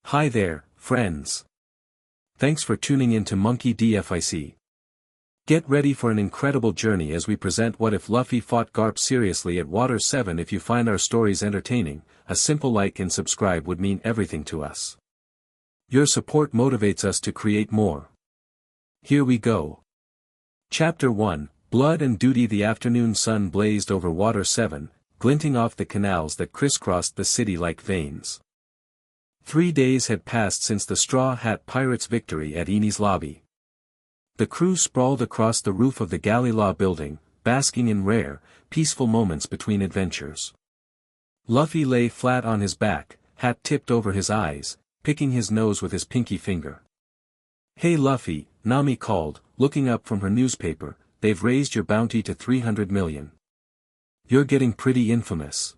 Hi there, friends. Thanks for tuning in to Monkey DFIC. Get ready for an incredible journey as we present What If Luffy Fought Garp Seriously at Water 7. If you find our stories entertaining, a simple like and subscribe would mean everything to us. Your support motivates us to create more. Here we go. Chapter 1, Blood and Duty. The afternoon sun blazed over Water 7, glinting off the canals that crisscrossed the city like veins. 3 days had passed since the Straw Hat Pirates' victory at Enies Lobby. The crew sprawled across the roof of the Galley Law building, basking in rare, peaceful moments between adventures. Luffy lay flat on his back, hat tipped over his eyes, picking his nose with his pinky finger. "Hey Luffy," Nami called, looking up from her newspaper, "they've raised your bounty to 300 million. You're getting pretty infamous."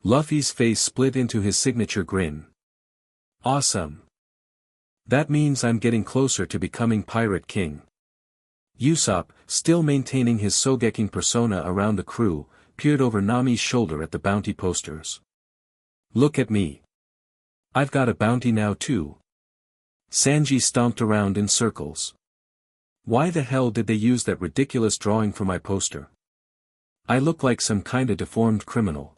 Luffy's face split into his signature grin. "Awesome. That means I'm getting closer to becoming Pirate King." Usopp, still maintaining his Sogeking persona around the crew, peered over Nami's shoulder at the bounty posters. "Look at me. I've got a bounty now too." Sanji stomped around in circles. "Why the hell did they use that ridiculous drawing for my poster? I look like some kinda deformed criminal."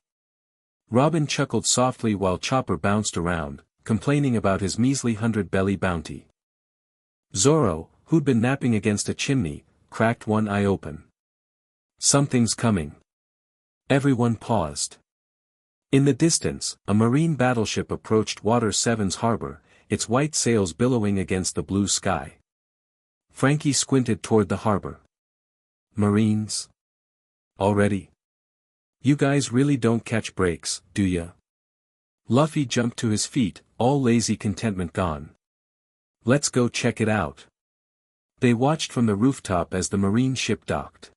Robin chuckled softly while Chopper bounced around, complaining about his measly 100 belly bounty. Zoro, who'd been napping against a chimney, cracked one eye open. "Something's coming." Everyone paused. In the distance, a marine battleship approached Water 7's harbor, its white sails billowing against the blue sky. Frankie squinted toward the harbor. "Marines? Already? You guys really don't catch breaks, do ya?" Luffy jumped to his feet, all lazy contentment gone. "Let's go check it out." They watched from the rooftop as the marine ship docked.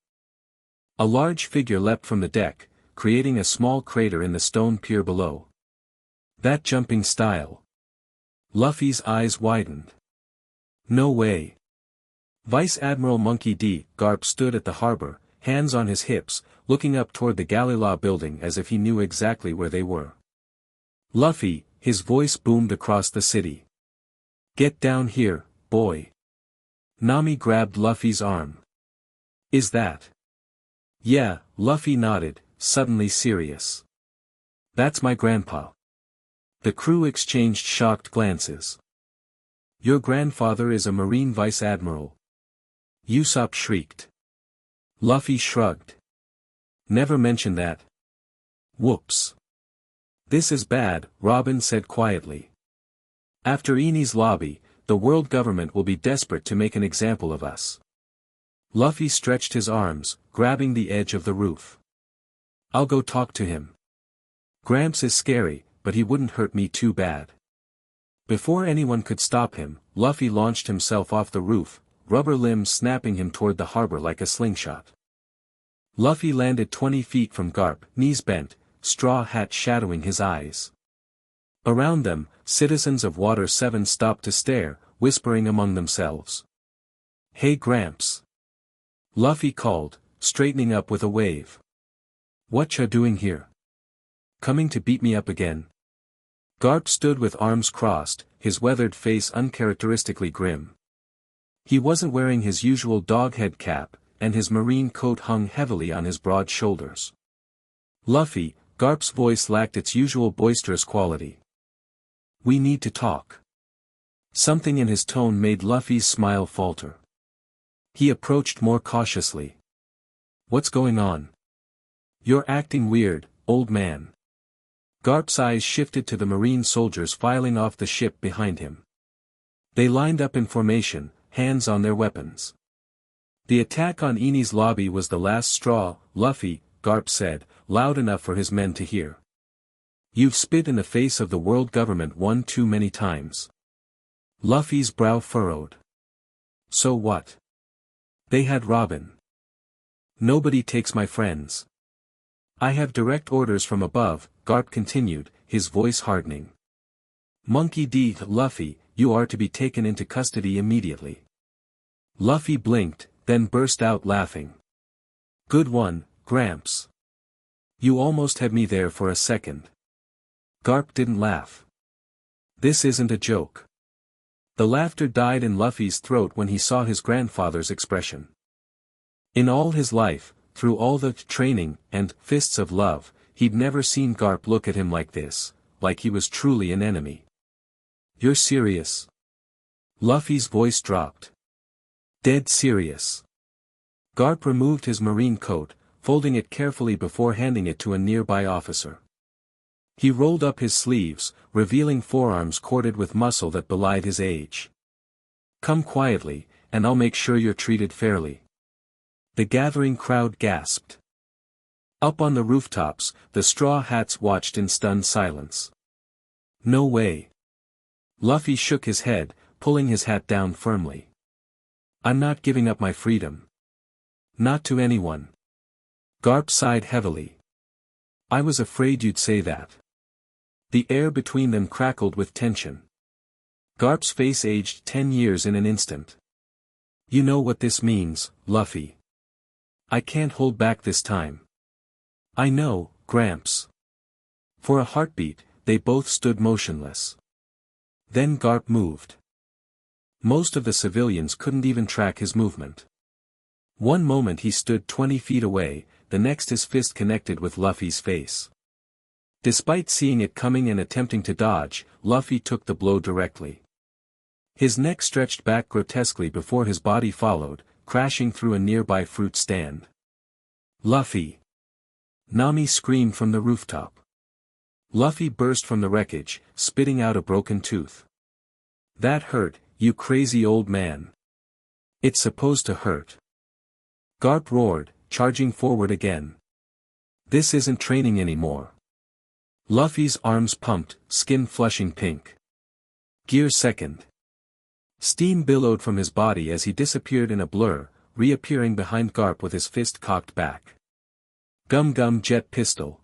A large figure leapt from the deck, creating a small crater in the stone pier below. "That jumping style." Luffy's eyes widened. "No way." Vice Admiral Monkey D. Garp stood at the harbor, hands on his hips, looking up toward the Galley Law building as if he knew exactly where they were. "Luffy," his voice boomed across the city. "Get down here, boy." Nami grabbed Luffy's arm. "Is that?" "Yeah," Luffy nodded, suddenly serious. "That's my grandpa." The crew exchanged shocked glances. "Your grandfather is a Marine Vice Admiral?" Usopp shrieked. Luffy shrugged. "Never mention that." "Whoops. This is bad," Robin said quietly. "After Enies Lobby, the world government will be desperate to make an example of us." Luffy stretched his arms, grabbing the edge of the roof. "I'll go talk to him. Gramps is scary, but he wouldn't hurt me too bad." Before anyone could stop him, Luffy launched himself off the roof, rubber limbs snapping him toward the harbor like a slingshot. Luffy landed 20 feet from Garp, knees bent, straw hat shadowing his eyes. Around them, citizens of Water 7 stopped to stare, whispering among themselves. "Hey Gramps!" Luffy called, straightening up with a wave. "What ya doing here? Coming to beat me up again?" Garp stood with arms crossed, his weathered face uncharacteristically grim. He wasn't wearing his usual dog-head cap, and his marine coat hung heavily on his broad shoulders. "Luffy," Garp's voice lacked its usual boisterous quality. "We need to talk." Something in his tone made Luffy's smile falter. He approached more cautiously. "What's going on? You're acting weird, old man." Garp's eyes shifted to the marine soldiers filing off the ship behind him. They lined up in formation, hands on their weapons. "The attack on Enies Lobby was the last straw, Luffy," Garp said, loud enough for his men to hear. "You've spit in the face of the world government one too many times." Luffy's brow furrowed. "So what? They had Robin. Nobody takes my friends." "I have direct orders from above," Garp continued, his voice hardening. "Monkey D. Luffy, you are to be taken into custody immediately." Luffy blinked, then burst out laughing. "Good one, Gramps. You almost had me there for a second." Garp didn't laugh. This isn't a joke. The laughter died in Luffy's throat when he saw his grandfather's expression. In all his life, through all the training and fists of love, he'd never seen Garp look at him like this, like he was truly an enemy. You're serious? Luffy's voice dropped. Dead serious. Garp removed his marine coat, folding it carefully before handing it to a nearby officer. He rolled up his sleeves, revealing forearms corded with muscle that belied his age. Come quietly, and I'll make sure you're treated fairly. The gathering crowd gasped. Up on the rooftops, the straw hats watched in stunned silence. No way. Luffy shook his head, pulling his hat down firmly. I'm not giving up my freedom. Not to anyone. Garp sighed heavily. I was afraid you'd say that. The air between them crackled with tension. Garp's face aged 10 years in an instant. You know what this means, Luffy. I can't hold back this time. I know, Gramps. For a heartbeat, they both stood motionless. Then Garp moved. Most of the civilians couldn't even track his movement. One moment he stood 20 feet away, the next his fist connected with Luffy's face. Despite seeing it coming and attempting to dodge, Luffy took the blow directly. His neck stretched back grotesquely before his body followed, crashing through a nearby fruit stand. Luffy! Nami screamed from the rooftop. Luffy burst from the wreckage, spitting out a broken tooth. That hurt, you crazy old man. It's supposed to hurt. Garp roared, charging forward again. This isn't training anymore. Luffy's arms pumped, skin flushing pink. Gear second. Steam billowed from his body as he disappeared in a blur, reappearing behind Garp with his fist cocked back. Gum jet pistol.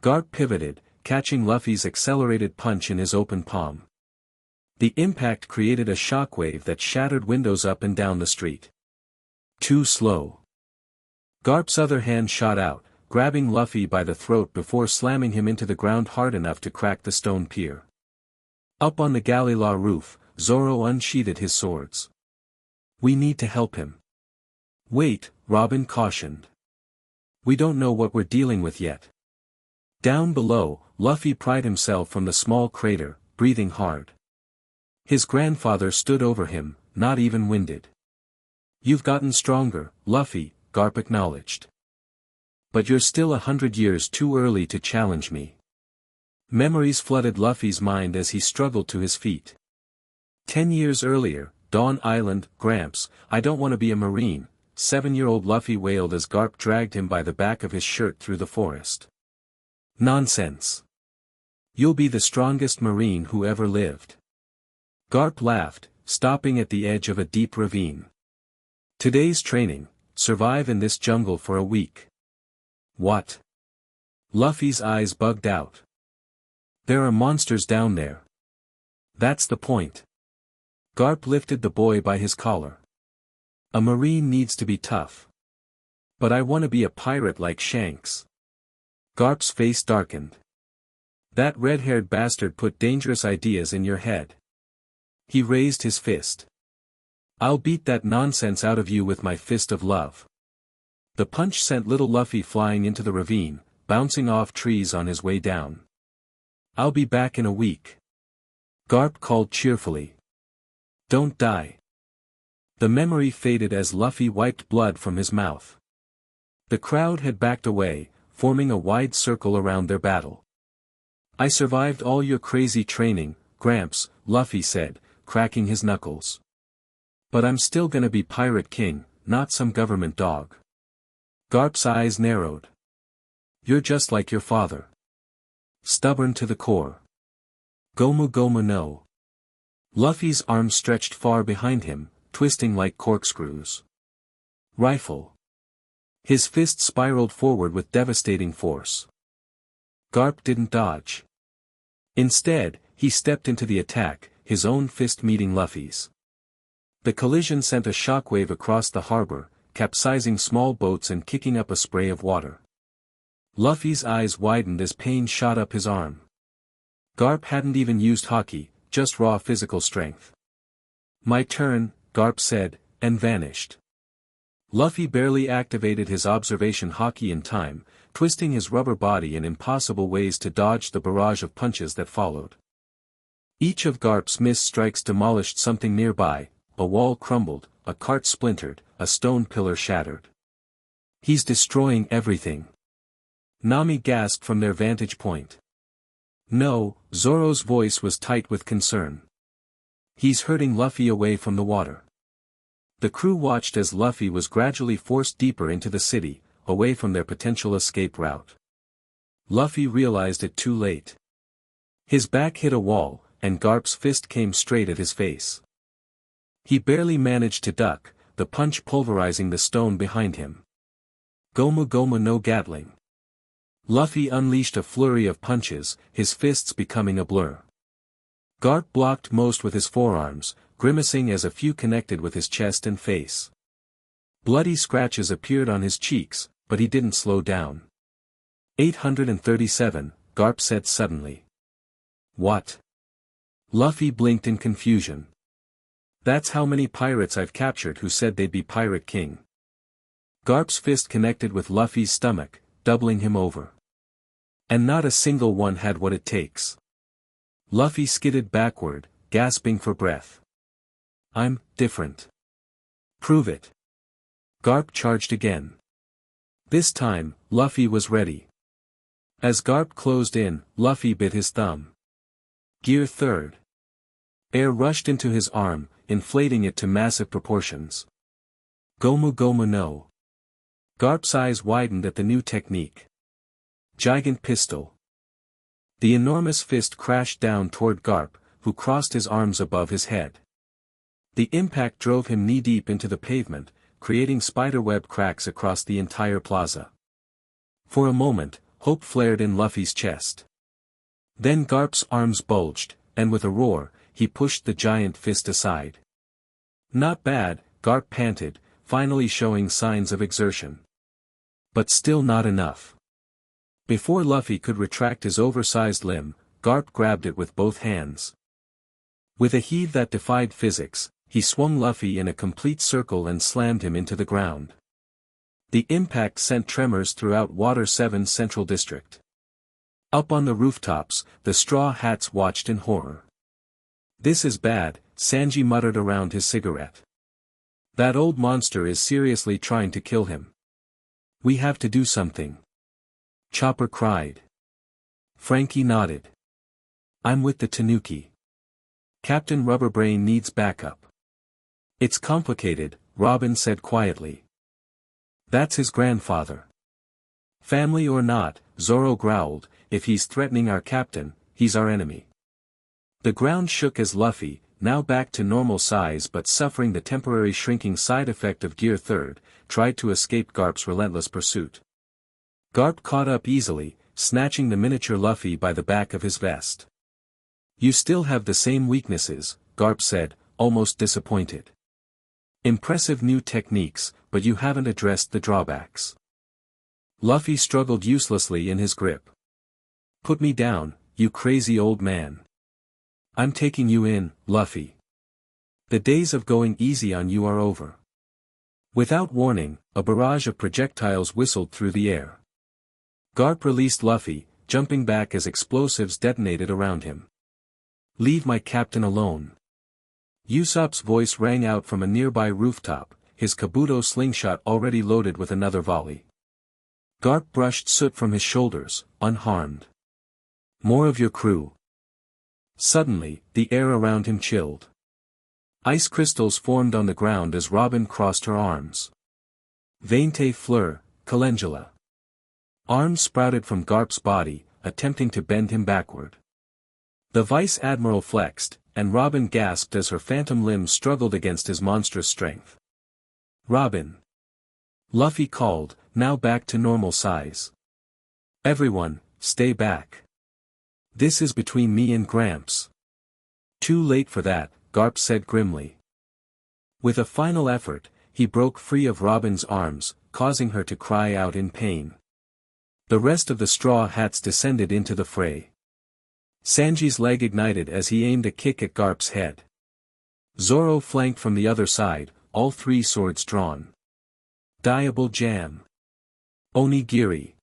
Garp pivoted, catching Luffy's accelerated punch in his open palm. The impact created a shockwave that shattered windows up and down the street. Too slow. Garp's other hand shot out, grabbing Luffy by the throat before slamming him into the ground hard enough to crack the stone pier. Up on the Galila roof, Zoro unsheathed his swords. We need to help him. Wait, Robin cautioned. We don't know what we're dealing with yet. Down below, Luffy pried himself from the small crater, breathing hard. His grandfather stood over him, not even winded. You've gotten stronger, Luffy, Garp acknowledged. But you're still 100 years too early to challenge me. Memories flooded Luffy's mind as he struggled to his feet. 10 years earlier, Dawn Island, Gramps, I don't want to be a Marine, 7-year-old Luffy wailed as Garp dragged him by the back of his shirt through the forest. Nonsense. You'll be the strongest Marine who ever lived. Garp laughed, stopping at the edge of a deep ravine. Today's training, survive in this jungle for a week. What? Luffy's eyes bugged out. There are monsters down there. That's the point. Garp lifted the boy by his collar. A Marine needs to be tough. But I want to be a pirate like Shanks. Garp's face darkened. That red-haired bastard put dangerous ideas in your head. He raised his fist. I'll beat that nonsense out of you with my fist of love. The punch sent little Luffy flying into the ravine, bouncing off trees on his way down. I'll be back in a week. Garp called cheerfully. Don't die. The memory faded as Luffy wiped blood from his mouth. The crowd had backed away, forming a wide circle around their battle. I survived all your crazy training, Gramps, Luffy said, cracking his knuckles. But I'm still gonna be Pirate King, not some government dog. Garp's eyes narrowed. You're just like your father. Stubborn to the core. Gomu Gomu no. Luffy's arms stretched far behind him, twisting like corkscrews. Rifle. His fist spiraled forward with devastating force. Garp didn't dodge. Instead, he stepped into the attack, his own fist meeting Luffy's. The collision sent a shockwave across the harbor, capsizing small boats and kicking up a spray of water. Luffy's eyes widened as pain shot up his arm. Garp hadn't even used hockey, just raw physical strength. My turn, Garp said, and vanished. Luffy barely activated his observation hockey in time, twisting his rubber body in impossible ways to dodge the barrage of punches that followed. Each of Garp's missed strikes demolished something nearby, a wall crumbled, a cart splintered, a stone pillar shattered. He's destroying everything. Nami gasped from their vantage point. No, Zoro's voice was tight with concern. He's hurting Luffy away from the water. The crew watched as Luffy was gradually forced deeper into the city, away from their potential escape route. Luffy realized it too late. His back hit a wall, and Garp's fist came straight at his face. He barely managed to duck, the punch pulverizing the stone behind him. Gomu Gomu no Gatling. Luffy unleashed a flurry of punches, his fists becoming a blur. Garp blocked most with his forearms, grimacing as a few connected with his chest and face. Bloody scratches appeared on his cheeks, but he didn't slow down. 837, Garp said suddenly. What? Luffy blinked in confusion. That's how many pirates I've captured who said they'd be Pirate King. Garp's fist connected with Luffy's stomach, doubling him over. And not a single one had what it takes. Luffy skidded backward, gasping for breath. I'm different. Prove it. Garp charged again. This time, Luffy was ready. As Garp closed in, Luffy bit his thumb. Gear third. Air rushed into his arm, inflating it to massive proportions. Gomu Gomu no. Garp's eyes widened at the new technique. Gigant pistol. The enormous fist crashed down toward Garp, who crossed his arms above his head. The impact drove him knee-deep into the pavement, creating spiderweb cracks across the entire plaza. For a moment, hope flared in Luffy's chest. Then Garp's arms bulged, and with a roar, he pushed the giant fist aside. Not bad, Garp panted, finally showing signs of exertion. But still not enough. Before Luffy could retract his oversized limb, Garp grabbed it with both hands. With a heave that defied physics, he swung Luffy in a complete circle and slammed him into the ground. The impact sent tremors throughout Water 7's central district. Up on the rooftops, the Straw Hats watched in horror. This is bad, Sanji muttered around his cigarette. That old monster is seriously trying to kill him. We have to do something. Chopper cried. Frankie nodded. I'm with the Tanuki. Captain Rubberbrain needs backup. It's complicated, Robin said quietly. That's his grandfather. Family or not, Zoro growled, if he's threatening our captain, he's our enemy. The ground shook as Luffy, now back to normal size but suffering the temporary shrinking side effect of Gear Third, tried to escape Garp's relentless pursuit. Garp caught up easily, snatching the miniature Luffy by the back of his vest. You still have the same weaknesses, Garp said, almost disappointed. Impressive new techniques, but you haven't addressed the drawbacks. Luffy struggled uselessly in his grip. Put me down, you crazy old man. I'm taking you in, Luffy. The days of going easy on you are over. Without warning, a barrage of projectiles whistled through the air. Garp released Luffy, jumping back as explosives detonated around him. Leave my captain alone. Usopp's voice rang out from a nearby rooftop, his Kabuto slingshot already loaded with another volley. Garp brushed soot from his shoulders, unharmed. More of your crew. Suddenly, the air around him chilled. Ice crystals formed on the ground as Robin crossed her arms. Vainte Fleur, Calendula. Arms sprouted from Garp's body, attempting to bend him backward. The Vice Admiral flexed, and Robin gasped as her phantom limbs struggled against his monstrous strength. Robin. Luffy called, now back to normal size. Everyone, stay back. This is between me and Gramps. Too late for that, Garp said grimly. With a final effort, he broke free of Robin's arms, causing her to cry out in pain. The rest of the Straw Hats descended into the fray. Sanji's leg ignited as he aimed a kick at Garp's head. Zoro flanked from the other side, all three swords drawn. Diable Jam. Onigiri.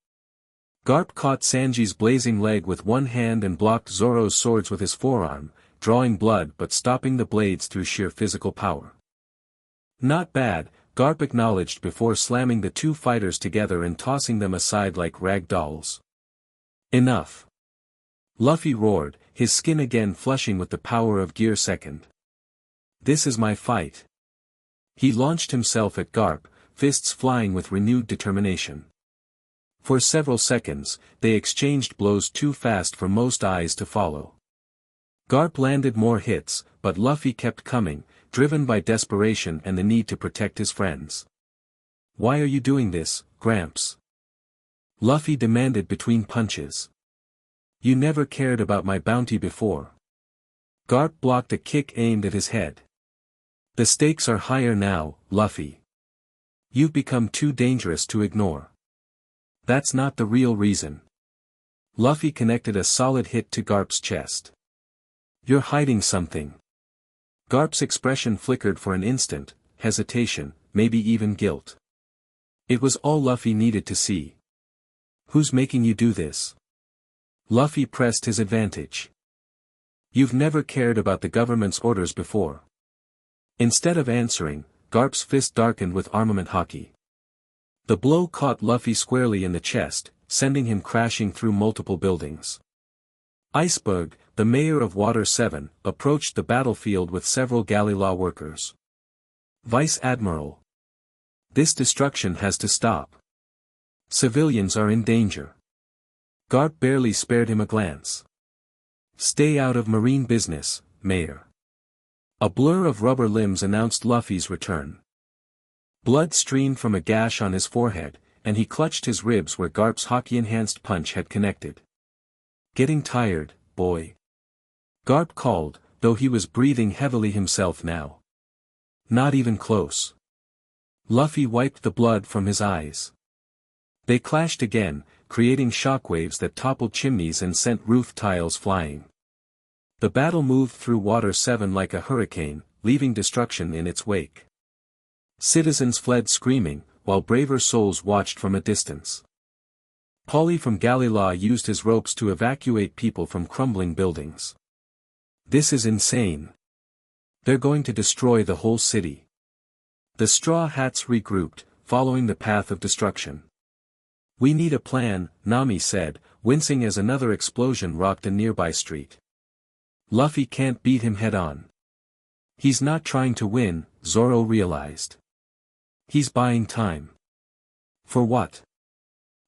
Garp caught Sanji's blazing leg with one hand and blocked Zoro's swords with his forearm, drawing blood but stopping the blades through sheer physical power. Not bad, Garp acknowledged before slamming the two fighters together and tossing them aside like rag dolls. Enough. Luffy roared, his skin again flushing with the power of Gear Second. This is my fight. He launched himself at Garp, fists flying with renewed determination. For several seconds, they exchanged blows too fast for most eyes to follow. Garp landed more hits, but Luffy kept coming, driven by desperation and the need to protect his friends. Why are you doing this, Gramps? Luffy demanded between punches. You never cared about my bounty before. Garp blocked a kick aimed at his head. The stakes are higher now, Luffy. You've become too dangerous to ignore. That's not the real reason. Luffy connected a solid hit to Garp's chest. You're hiding something. Garp's expression flickered for an instant, hesitation, maybe even guilt. It was all Luffy needed to see. Who's making you do this? Luffy pressed his advantage. You've never cared about the government's orders before. Instead of answering, Garp's fist darkened with armament hockey. The blow caught Luffy squarely in the chest, sending him crashing through multiple buildings. Iceberg, the mayor of Water 7, approached the battlefield with several galley law workers. Vice Admiral. This destruction has to stop. Civilians are in danger. Garp barely spared him a glance. Stay out of marine business, Mayor. A blur of rubber limbs announced Luffy's return. Blood streamed from a gash on his forehead, and he clutched his ribs where Garp's hockey-enhanced punch had connected. Getting tired, boy. Garp called, though he was breathing heavily himself now. Not even close. Luffy wiped the blood from his eyes. They clashed again, creating shockwaves that toppled chimneys and sent roof tiles flying. The battle moved through Water 7 like a hurricane, leaving destruction in its wake. Citizens fled screaming, while braver souls watched from a distance. Polly from Galley-Law used his ropes to evacuate people from crumbling buildings. This is insane. They're going to destroy the whole city. The Straw Hats regrouped, following the path of destruction. We need a plan, Nami said, wincing as another explosion rocked a nearby street. Luffy can't beat him head-on. He's not trying to win, Zoro realized. He's buying time. For what?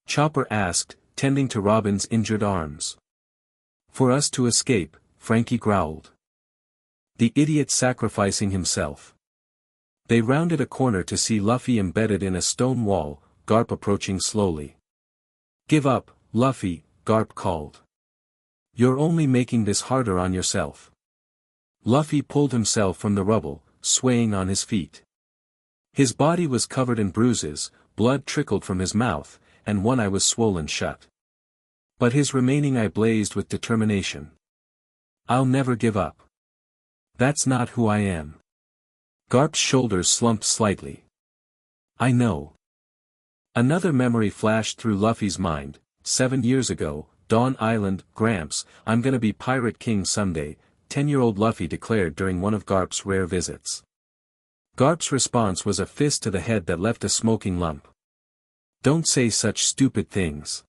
Chopper asked, tending to Robin's injured arms. For us to escape, Frankie growled. The idiot sacrificing himself. They rounded a corner to see Luffy embedded in a stone wall, Garp approaching slowly. Give up, Luffy, Garp called. You're only making this harder on yourself. Luffy pulled himself from the rubble, swaying on his feet. His body was covered in bruises, blood trickled from his mouth, and one eye was swollen shut. But his remaining eye blazed with determination. I'll never give up. That's not who I am. Garp's shoulders slumped slightly. I know. Another memory flashed through Luffy's mind. 7 years ago, Dawn Island, Gramps, I'm gonna be Pirate King someday, 10-year-old Luffy declared during one of Garp's rare visits. Garp's response was a fist to the head that left a smoking lump. Don't say such stupid things.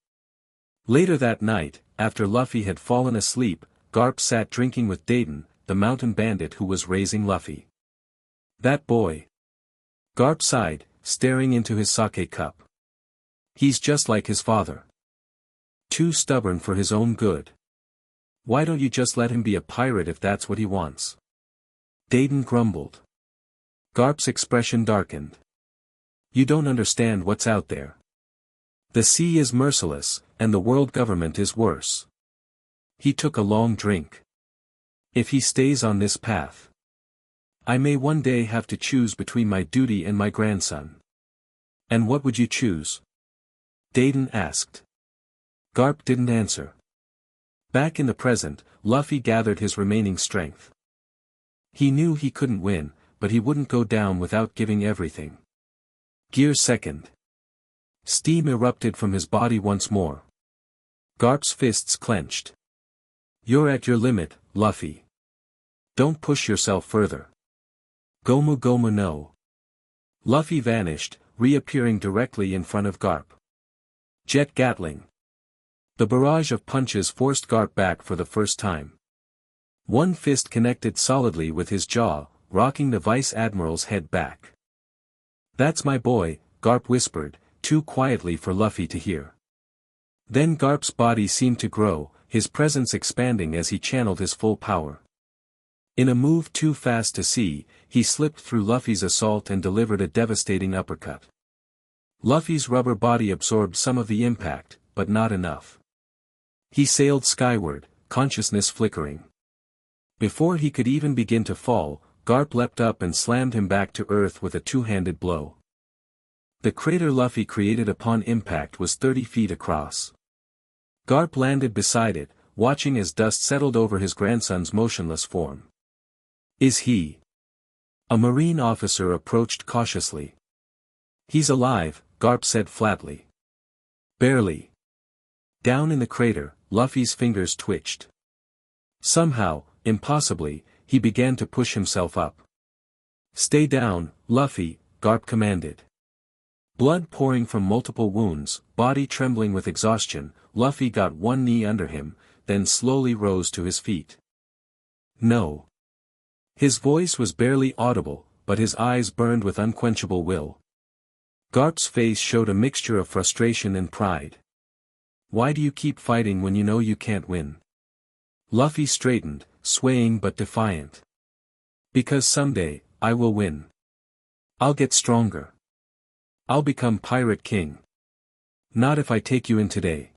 Later that night, after Luffy had fallen asleep, Garp sat drinking with Dayton, the mountain bandit who was raising Luffy. That boy. Garp sighed, staring into his sake cup. He's just like his father. Too stubborn for his own good. Why don't you just let him be a pirate if that's what he wants? Dayton grumbled. Garp's expression darkened. You don't understand what's out there. The sea is merciless, and the world government is worse. He took a long drink. If he stays on this path, I may one day have to choose between my duty and my grandson. And what would you choose? Dayton asked. Garp didn't answer. Back in the present, Luffy gathered his remaining strength. He knew he couldn't win, but he wouldn't go down without giving everything. Gear second. Steam erupted from his body once more. Garp's fists clenched. You're at your limit, Luffy. Don't push yourself further. Gomu Gomu no. Luffy vanished, reappearing directly in front of Garp. Jet Gatling. The barrage of punches forced Garp back for the first time. One fist connected solidly with his jaw, rocking the Vice Admiral's head back. That's my boy, Garp whispered, too quietly for Luffy to hear. Then Garp's body seemed to grow, his presence expanding as he channeled his full power. In a move too fast to see, he slipped through Luffy's assault and delivered a devastating uppercut. Luffy's rubber body absorbed some of the impact, but not enough. He sailed skyward, consciousness flickering. Before he could even begin to fall, Garp leapt up and slammed him back to earth with a two-handed blow. The crater Luffy created upon impact was 30 feet across. Garp landed beside it, watching as dust settled over his grandson's motionless form. Is he? A Marine officer approached cautiously. He's alive, Garp said flatly. Barely. Down in the crater, Luffy's fingers twitched. Somehow, impossibly, he began to push himself up. Stay down, Luffy, Garp commanded. Blood pouring from multiple wounds, body trembling with exhaustion, Luffy got one knee under him, then slowly rose to his feet. No. His voice was barely audible, but his eyes burned with unquenchable will. Garp's face showed a mixture of frustration and pride. Why do you keep fighting when you know you can't win? Luffy straightened, swaying but defiant. Because someday, I will win. I'll get stronger. I'll become Pirate King. Not if I take you in today.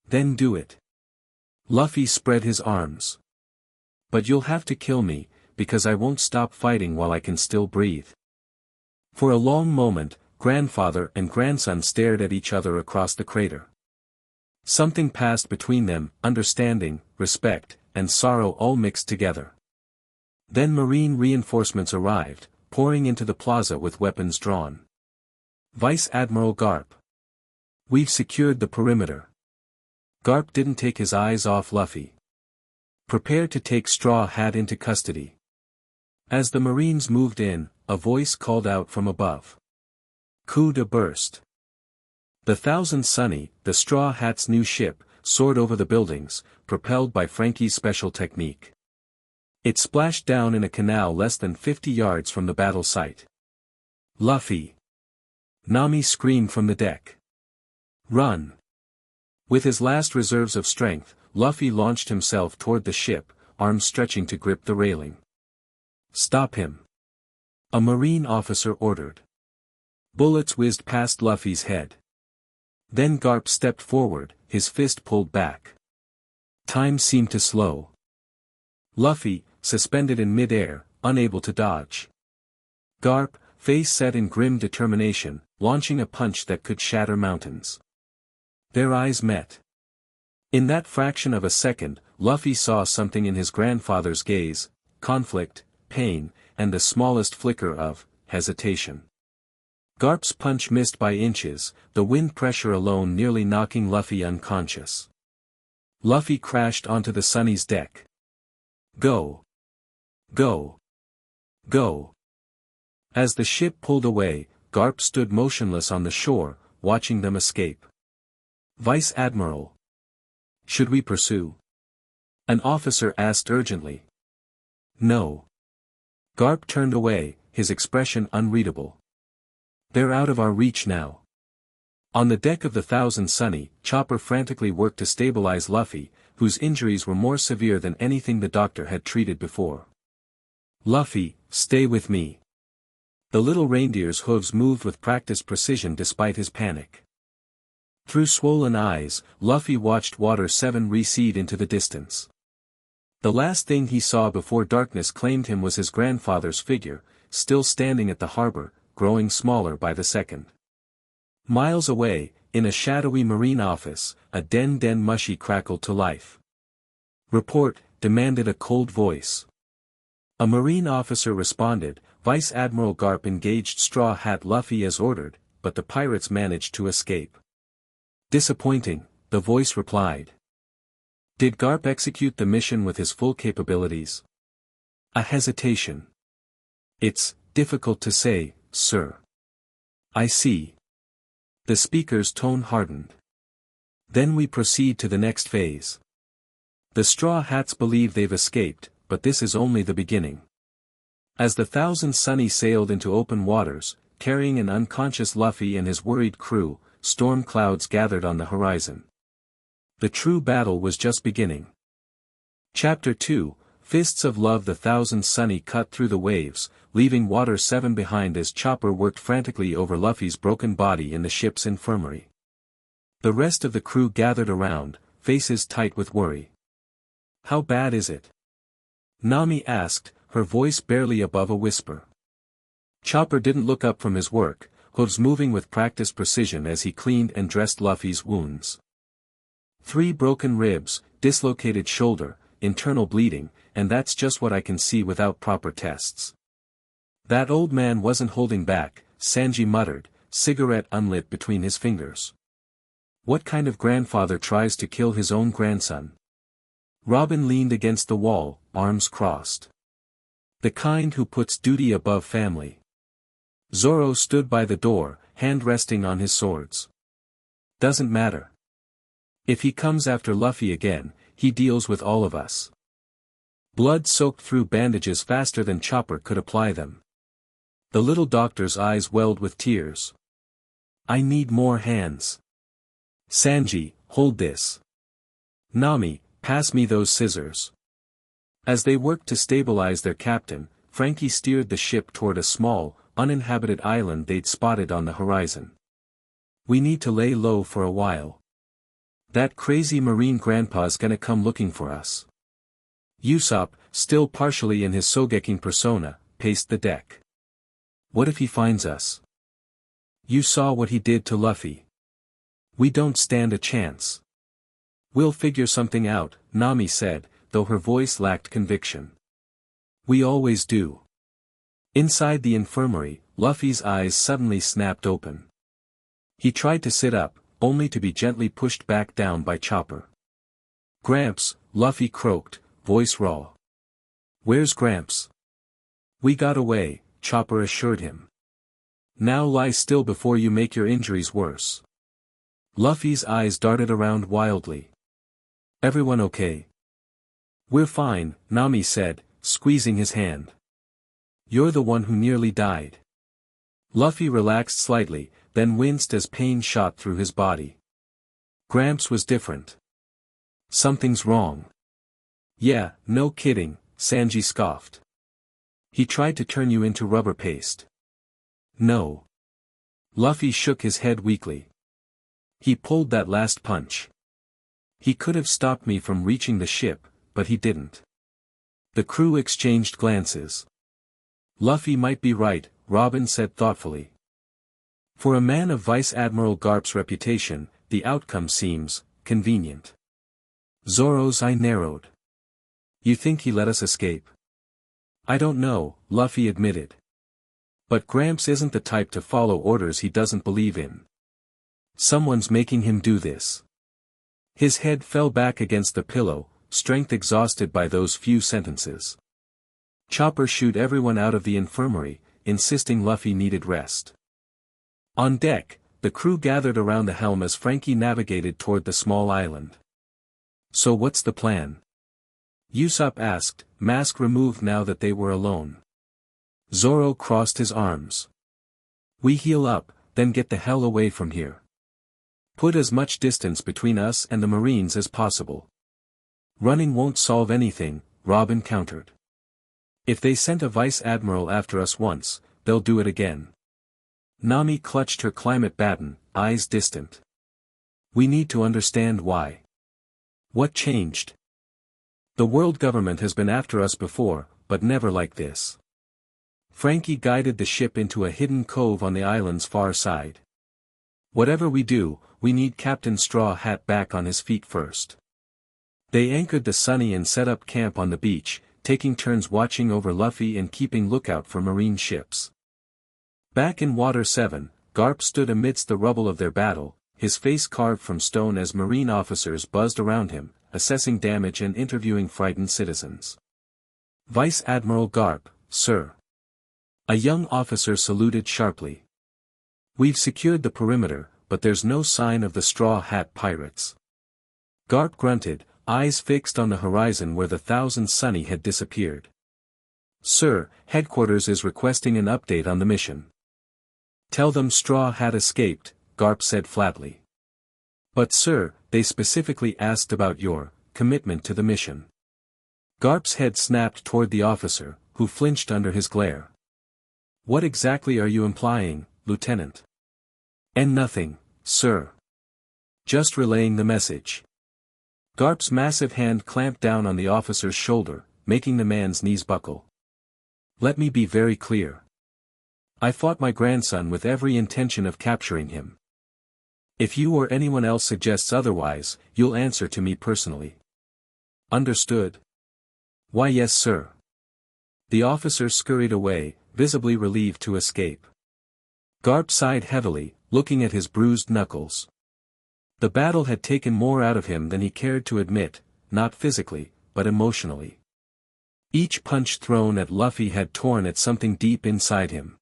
Then do it. Luffy spread his arms. But you'll have to kill me, because I won't stop fighting while I can still breathe. For a long moment, grandfather and grandson stared at each other across the crater. Something passed between them, understanding, respect, and sorrow all mixed together. Then Marine reinforcements arrived, pouring into the plaza with weapons drawn. Vice Admiral Garp. We've secured the perimeter. Garp didn't take his eyes off Luffy. Prepare to take Straw Hat into custody. As the Marines moved in, a voice called out from above. Coup de burst. The Thousand Sunny, the Straw Hat's new ship, soared over the buildings, propelled by Frankie's special technique. It splashed down in a canal less than 50 yards from the battle site. Luffy! Nami screamed from the deck. Run! With his last reserves of strength, Luffy launched himself toward the ship, arms stretching to grip the railing. Stop him! A Marine officer ordered. Bullets whizzed past Luffy's head. Then Garp stepped forward, his fist pulled back. Time seemed to slow. Luffy, suspended in mid-air, unable to dodge. Garp, face set in grim determination, launching a punch that could shatter mountains. Their eyes met. In that fraction of a second, Luffy saw something in his grandfather's gaze, conflict, pain, and the smallest flicker of hesitation. Garp's punch missed by inches, the wind pressure alone nearly knocking Luffy unconscious. Luffy crashed onto the Sunny's deck. Go! Go! Go! As the ship pulled away, Garp stood motionless on the shore, watching them escape. Vice Admiral. Should we pursue? An officer asked urgently. No. Garp turned away, his expression unreadable. They're out of our reach now. On the deck of the Thousand Sunny, Chopper frantically worked to stabilize Luffy, whose injuries were more severe than anything the doctor had treated before. Luffy, stay with me. The little reindeer's hooves moved with practiced precision despite his panic. Through swollen eyes, Luffy watched Water 7 recede into the distance. The last thing he saw before darkness claimed him was his grandfather's figure, still standing at the harbor, growing smaller by the second. Miles away, in a shadowy marine office, a den mushy crackled to life. Report, demanded a cold voice. A Marine officer responded, Vice Admiral Garp engaged Straw Hat Luffy as ordered, but the pirates managed to escape. Disappointing, the voice replied. Did Garp execute the mission with his full capabilities? A hesitation. It's difficult to say, sir. I see. The speaker's tone hardened. Then we proceed to the next phase. The Straw Hats believe they've escaped, but this is only the beginning. As the Thousand Sunny sailed into open waters, carrying an unconscious Luffy and his worried crew, storm clouds gathered on the horizon. The true battle was just beginning. Chapter 2, Fists of Love. The Thousand Sunny cut through the waves, leaving Water 7 behind as Chopper worked frantically over Luffy's broken body in the ship's infirmary. The rest of the crew gathered around, faces tight with worry. How bad is it? Nami asked, her voice barely above a whisper. Chopper didn't look up from his work, hooves moving with practiced precision as he cleaned and dressed Luffy's wounds. 3 broken ribs, dislocated shoulder, internal bleeding, and that's just what I can see without proper tests. That old man wasn't holding back, Sanji muttered, cigarette unlit between his fingers. What kind of grandfather tries to kill his own grandson? Robin leaned against the wall, arms crossed. The kind who puts duty above family. Zoro stood by the door, hand resting on his swords. Doesn't matter. If he comes after Luffy again, he deals with all of us. Blood soaked through bandages faster than Chopper could apply them. The little doctor's eyes welled with tears. I need more hands. Sanji, hold this. Nami, pass me those scissors. As they worked to stabilize their captain, Frankie steered the ship toward a small, uninhabited island they'd spotted on the horizon. We need to lay low for a while. That crazy marine grandpa's gonna come looking for us. Usopp, still partially in his Sogeking persona, paced the deck. What if he finds us? You saw what he did to Luffy. We don't stand a chance. We'll figure something out, Nami said, though her voice lacked conviction. We always do. Inside the infirmary, Luffy's eyes suddenly snapped open. He tried to sit up, only to be gently pushed back down by Chopper. Gramps, Luffy croaked, voice raw. Where's Gramps? We got away, Chopper assured him. Now lie still before you make your injuries worse. Luffy's eyes darted around wildly. Everyone okay? We're fine, Nami said, squeezing his hand. You're the one who nearly died. Luffy relaxed slightly, then winced as pain shot through his body. Gramps was different. Something's wrong. Yeah, no kidding, Sanji scoffed. He tried to turn you into rubber paste. No. Luffy shook his head weakly. He pulled that last punch. He could have stopped me from reaching the ship, but he didn't. The crew exchanged glances. Luffy might be right, Robin said thoughtfully. For a man of Vice Admiral Garp's reputation, the outcome seems convenient. Zoro's eye narrowed. You think he let us escape? I don't know, Luffy admitted. But Gramps isn't the type to follow orders he doesn't believe in. Someone's making him do this. His head fell back against the pillow, strength exhausted by those few sentences. Chopper shooed everyone out of the infirmary, insisting Luffy needed rest. On deck, the crew gathered around the helm as Frankie navigated toward the small island. So what's the plan? Usopp asked, mask removed now that they were alone. Zoro crossed his arms. We heal up, then get the hell away from here. Put as much distance between us and the Marines as possible. Running won't solve anything, Robin countered. If they sent a vice admiral after us once, they'll do it again. Nami clutched her climate baton, eyes distant. We need to understand why. What changed? The world government has been after us before, but never like this. Frankie guided the ship into a hidden cove on the island's far side. Whatever we do, we need Captain Straw Hat back on his feet first. They anchored the Sunny and set up camp on the beach, taking turns watching over Luffy and keeping lookout for marine ships. Back in Water 7, Garp stood amidst the rubble of their battle, his face carved from stone as marine officers buzzed around him, assessing damage and interviewing frightened citizens. "Vice Admiral Garp, sir." A young officer saluted sharply. "We've secured the perimeter, but there's no sign of the Straw Hat pirates." Garp grunted, eyes fixed on the horizon where the thousand Sunny had disappeared. "Sir, headquarters is requesting an update on the mission." "Tell them Straw Hat escaped," Garp said flatly. "But sir, they specifically asked about your commitment to the mission." Garp's head snapped toward the officer, who flinched under his glare. "What exactly are you implying, Lieutenant?" "And nothing, sir. Just relaying the message." Garp's massive hand clamped down on the officer's shoulder, making the man's knees buckle. "Let me be very clear. I fought my grandson with every intention of capturing him. If you or anyone else suggests otherwise, you'll answer to me personally." "Understood." "Why yes sir." The officer scurried away, visibly relieved to escape. Garp sighed heavily, looking at his bruised knuckles. The battle had taken more out of him than he cared to admit, not physically, but emotionally. Each punch thrown at Luffy had torn at something deep inside him.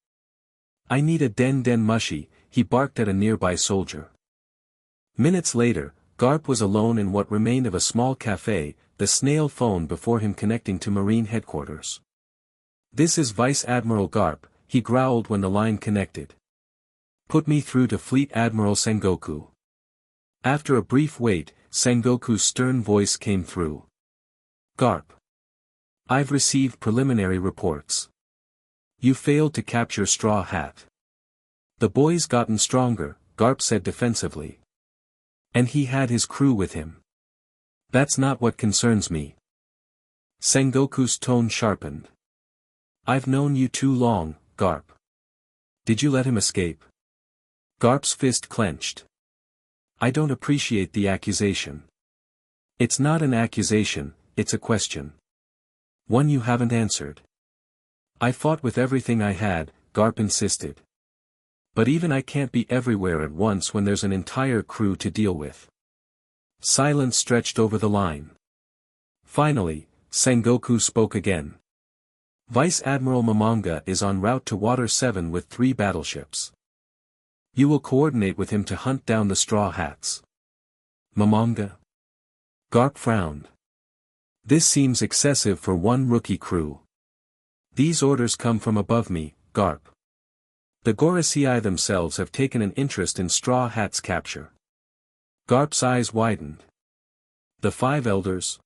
"I need a den mushy," he barked at a nearby soldier. Minutes later, Garp was alone in what remained of a small cafe, the snail phone before him connecting to Marine headquarters. "This is Vice Admiral Garp," he growled when the line connected. "Put me through to Fleet Admiral Sengoku." After a brief wait, Sengoku's stern voice came through. "Garp. I've received preliminary reports. You failed to capture Straw Hat." "The boy's gotten stronger," Garp said defensively. "And he had his crew with him." "That's not what concerns me." Sengoku's tone sharpened. "I've known you too long, Garp. Did you let him escape?" Garp's fist clenched. "I don't appreciate the accusation." "It's not an accusation, it's a question. One you haven't answered." "I fought with everything I had," Garp insisted. "But even I can't be everywhere at once when there's an entire crew to deal with." Silence stretched over the line. Finally, Sengoku spoke again. "Vice Admiral Momonga is en route to Water 7 with 3 battleships. You will coordinate with him to hunt down the Straw Hats." "Momonga?" Garp frowned. "This seems excessive for one rookie crew." "These orders come from above me, Garp. The Gorosei themselves have taken an interest in Straw Hat's capture." Garp's eyes widened. "The 5 elders?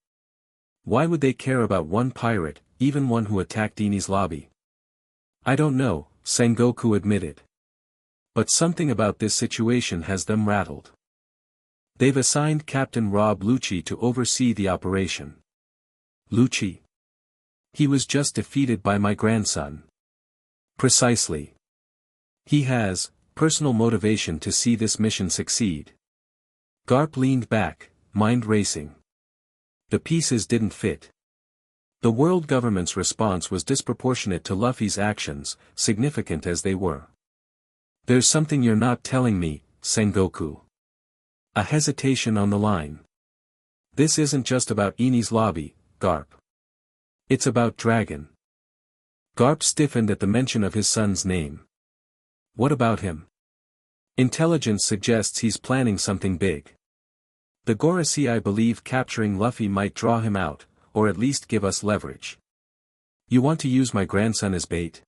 Why would they care about one pirate, even one who attacked Enies Lobby?" "I don't know," Sengoku admitted. "But something about this situation has them rattled. They've assigned Captain Rob Lucci to oversee the operation." "Lucci? He was just defeated by my grandson." "Precisely. He has personal motivation to see this mission succeed." Garp leaned back, mind racing. The pieces didn't fit. The world government's response was disproportionate to Luffy's actions, significant as they were. "There's something you're not telling me, Sengoku." A hesitation on the line. "This isn't just about Enies Lobby, Garp. It's about Dragon." Garp stiffened at the mention of his son's name. "What about him?" "Intelligence suggests he's planning something big. The Gorosei believe capturing Luffy might draw him out, or at least give us leverage." "You want to use my grandson as bait?"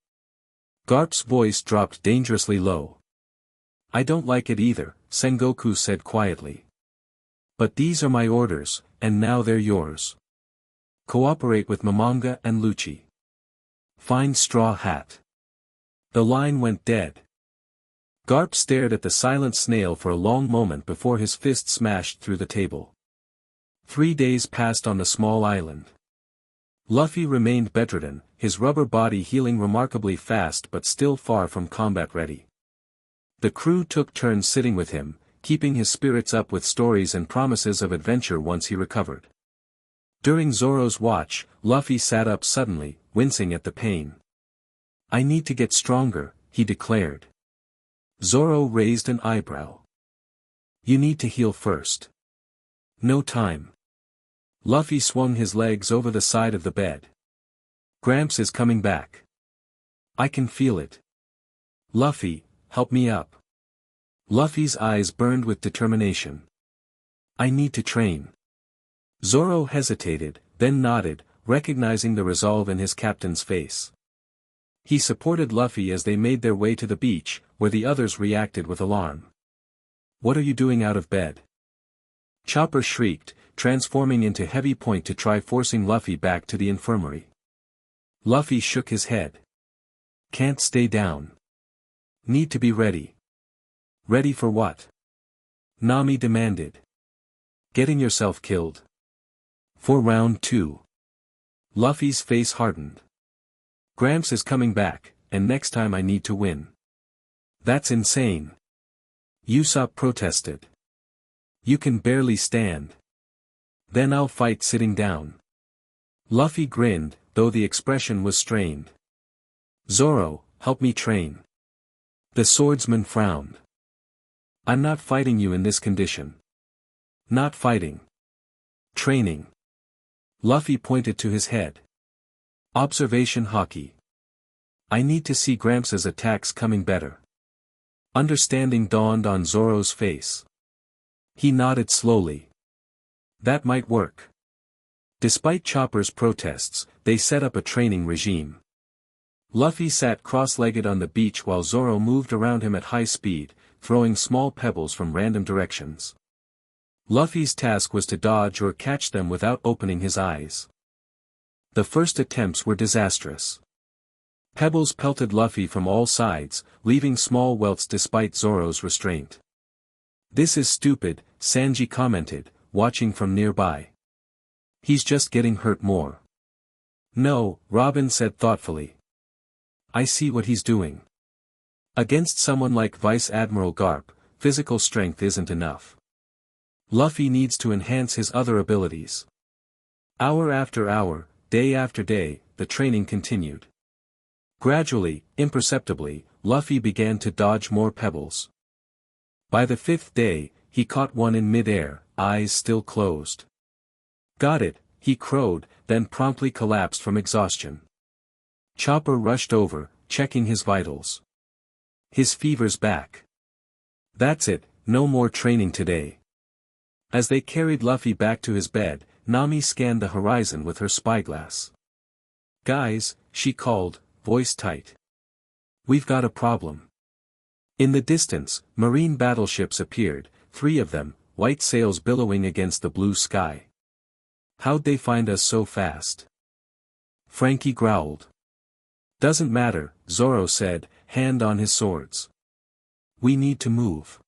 Garp's voice dropped dangerously low. "I don't like it either," Sengoku said quietly. "But these are my orders, and now they're yours. Cooperate with Momonga and Lucci. Find Straw Hat." The line went dead. Garp stared at the silent snail for a long moment before his fist smashed through the table. 3 days passed on the small island. Luffy remained bedridden, his rubber body healing remarkably fast but still far from combat ready. The crew took turns sitting with him, keeping his spirits up with stories and promises of adventure once he recovered. During Zoro's watch, Luffy sat up suddenly, wincing at the pain. "I need to get stronger," he declared. Zoro raised an eyebrow. "You need to heal first." "No time." Luffy swung his legs over the side of the bed. "Gramps is coming back. I can feel it. Luffy, help me up." Luffy's eyes burned with determination. "I need to train." Zoro hesitated, then nodded, recognizing the resolve in his captain's face. He supported Luffy as they made their way to the beach, where the others reacted with alarm. "What are you doing out of bed?" Chopper shrieked, transforming into Heavy Point to try forcing Luffy back to the infirmary. Luffy shook his head. "Can't stay down. Need to be ready." "Ready for what?" Nami demanded. "Getting yourself killed. For round 2. Luffy's face hardened. "Gramps is coming back, and next time I need to win." "That's insane." Usopp protested. "You can barely stand." "Then I'll fight sitting down." Luffy grinned, though the expression was strained. "Zoro, help me train." The swordsman frowned. "I'm not fighting you in this condition." "Not fighting. Training." Luffy pointed to his head. "Observation Haki. I need to see Gramps' attacks coming better." Understanding dawned on Zoro's face. He nodded slowly. "That might work." Despite Chopper's protests, they set up a training regime. Luffy sat cross-legged on the beach while Zoro moved around him at high speed, throwing small pebbles from random directions. Luffy's task was to dodge or catch them without opening his eyes. The first attempts were disastrous. Pebbles pelted Luffy from all sides, leaving small welts despite Zoro's restraint. "This is stupid," Sanji commented, watching from nearby. "He's just getting hurt more." "No," Robin said thoughtfully. "I see what he's doing. Against someone like Vice Admiral Garp, physical strength isn't enough. Luffy needs to enhance his other abilities." Hour after hour, day after day, the training continued. Gradually, imperceptibly, Luffy began to dodge more pebbles. By the 5th day, he caught one in mid-air, eyes still closed. "Got it," he crowed, then promptly collapsed from exhaustion. Chopper rushed over, checking his vitals. "His fever's back. That's it, no more training today." As they carried Luffy back to his bed, Nami scanned the horizon with her spyglass. "Guys," she called, voice tight. "We've got a problem." In the distance, marine battleships appeared, 3 of them, white sails billowing against the blue sky. "How'd they find us so fast?" Frankie growled. "Doesn't matter," Zoro said, hand on his swords. "We need to move."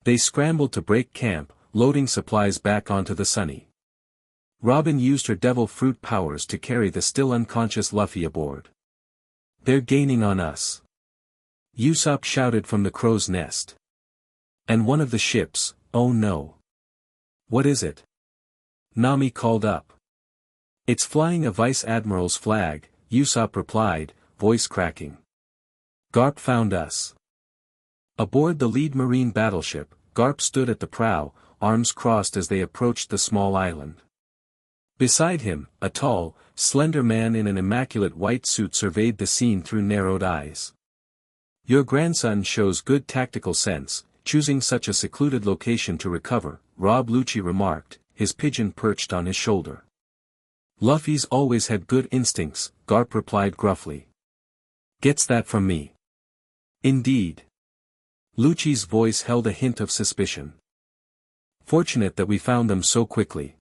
They scrambled to break camp, loading supplies back onto the Sunny. Robin used her devil fruit powers to carry the still unconscious Luffy aboard. "They're gaining on us," Usopp shouted from the crow's nest. "And one of the ships, oh no." "What is it?" Nami called up. "It's flying a vice admiral's flag," Usopp replied, voice cracking. "Garp found us." Aboard the lead marine battleship, Garp stood at the prow, arms crossed as they approached the small island. Beside him, a tall, slender man in an immaculate white suit surveyed the scene through narrowed eyes. "Your grandson shows good tactical sense, choosing such a secluded location to recover," Rob Lucci remarked, his pigeon perched on his shoulder. "Luffy's always had good instincts," Garp replied gruffly. "Gets that from me." "Indeed." Lucci's voice held a hint of suspicion. "Fortunate that we found them so quickly."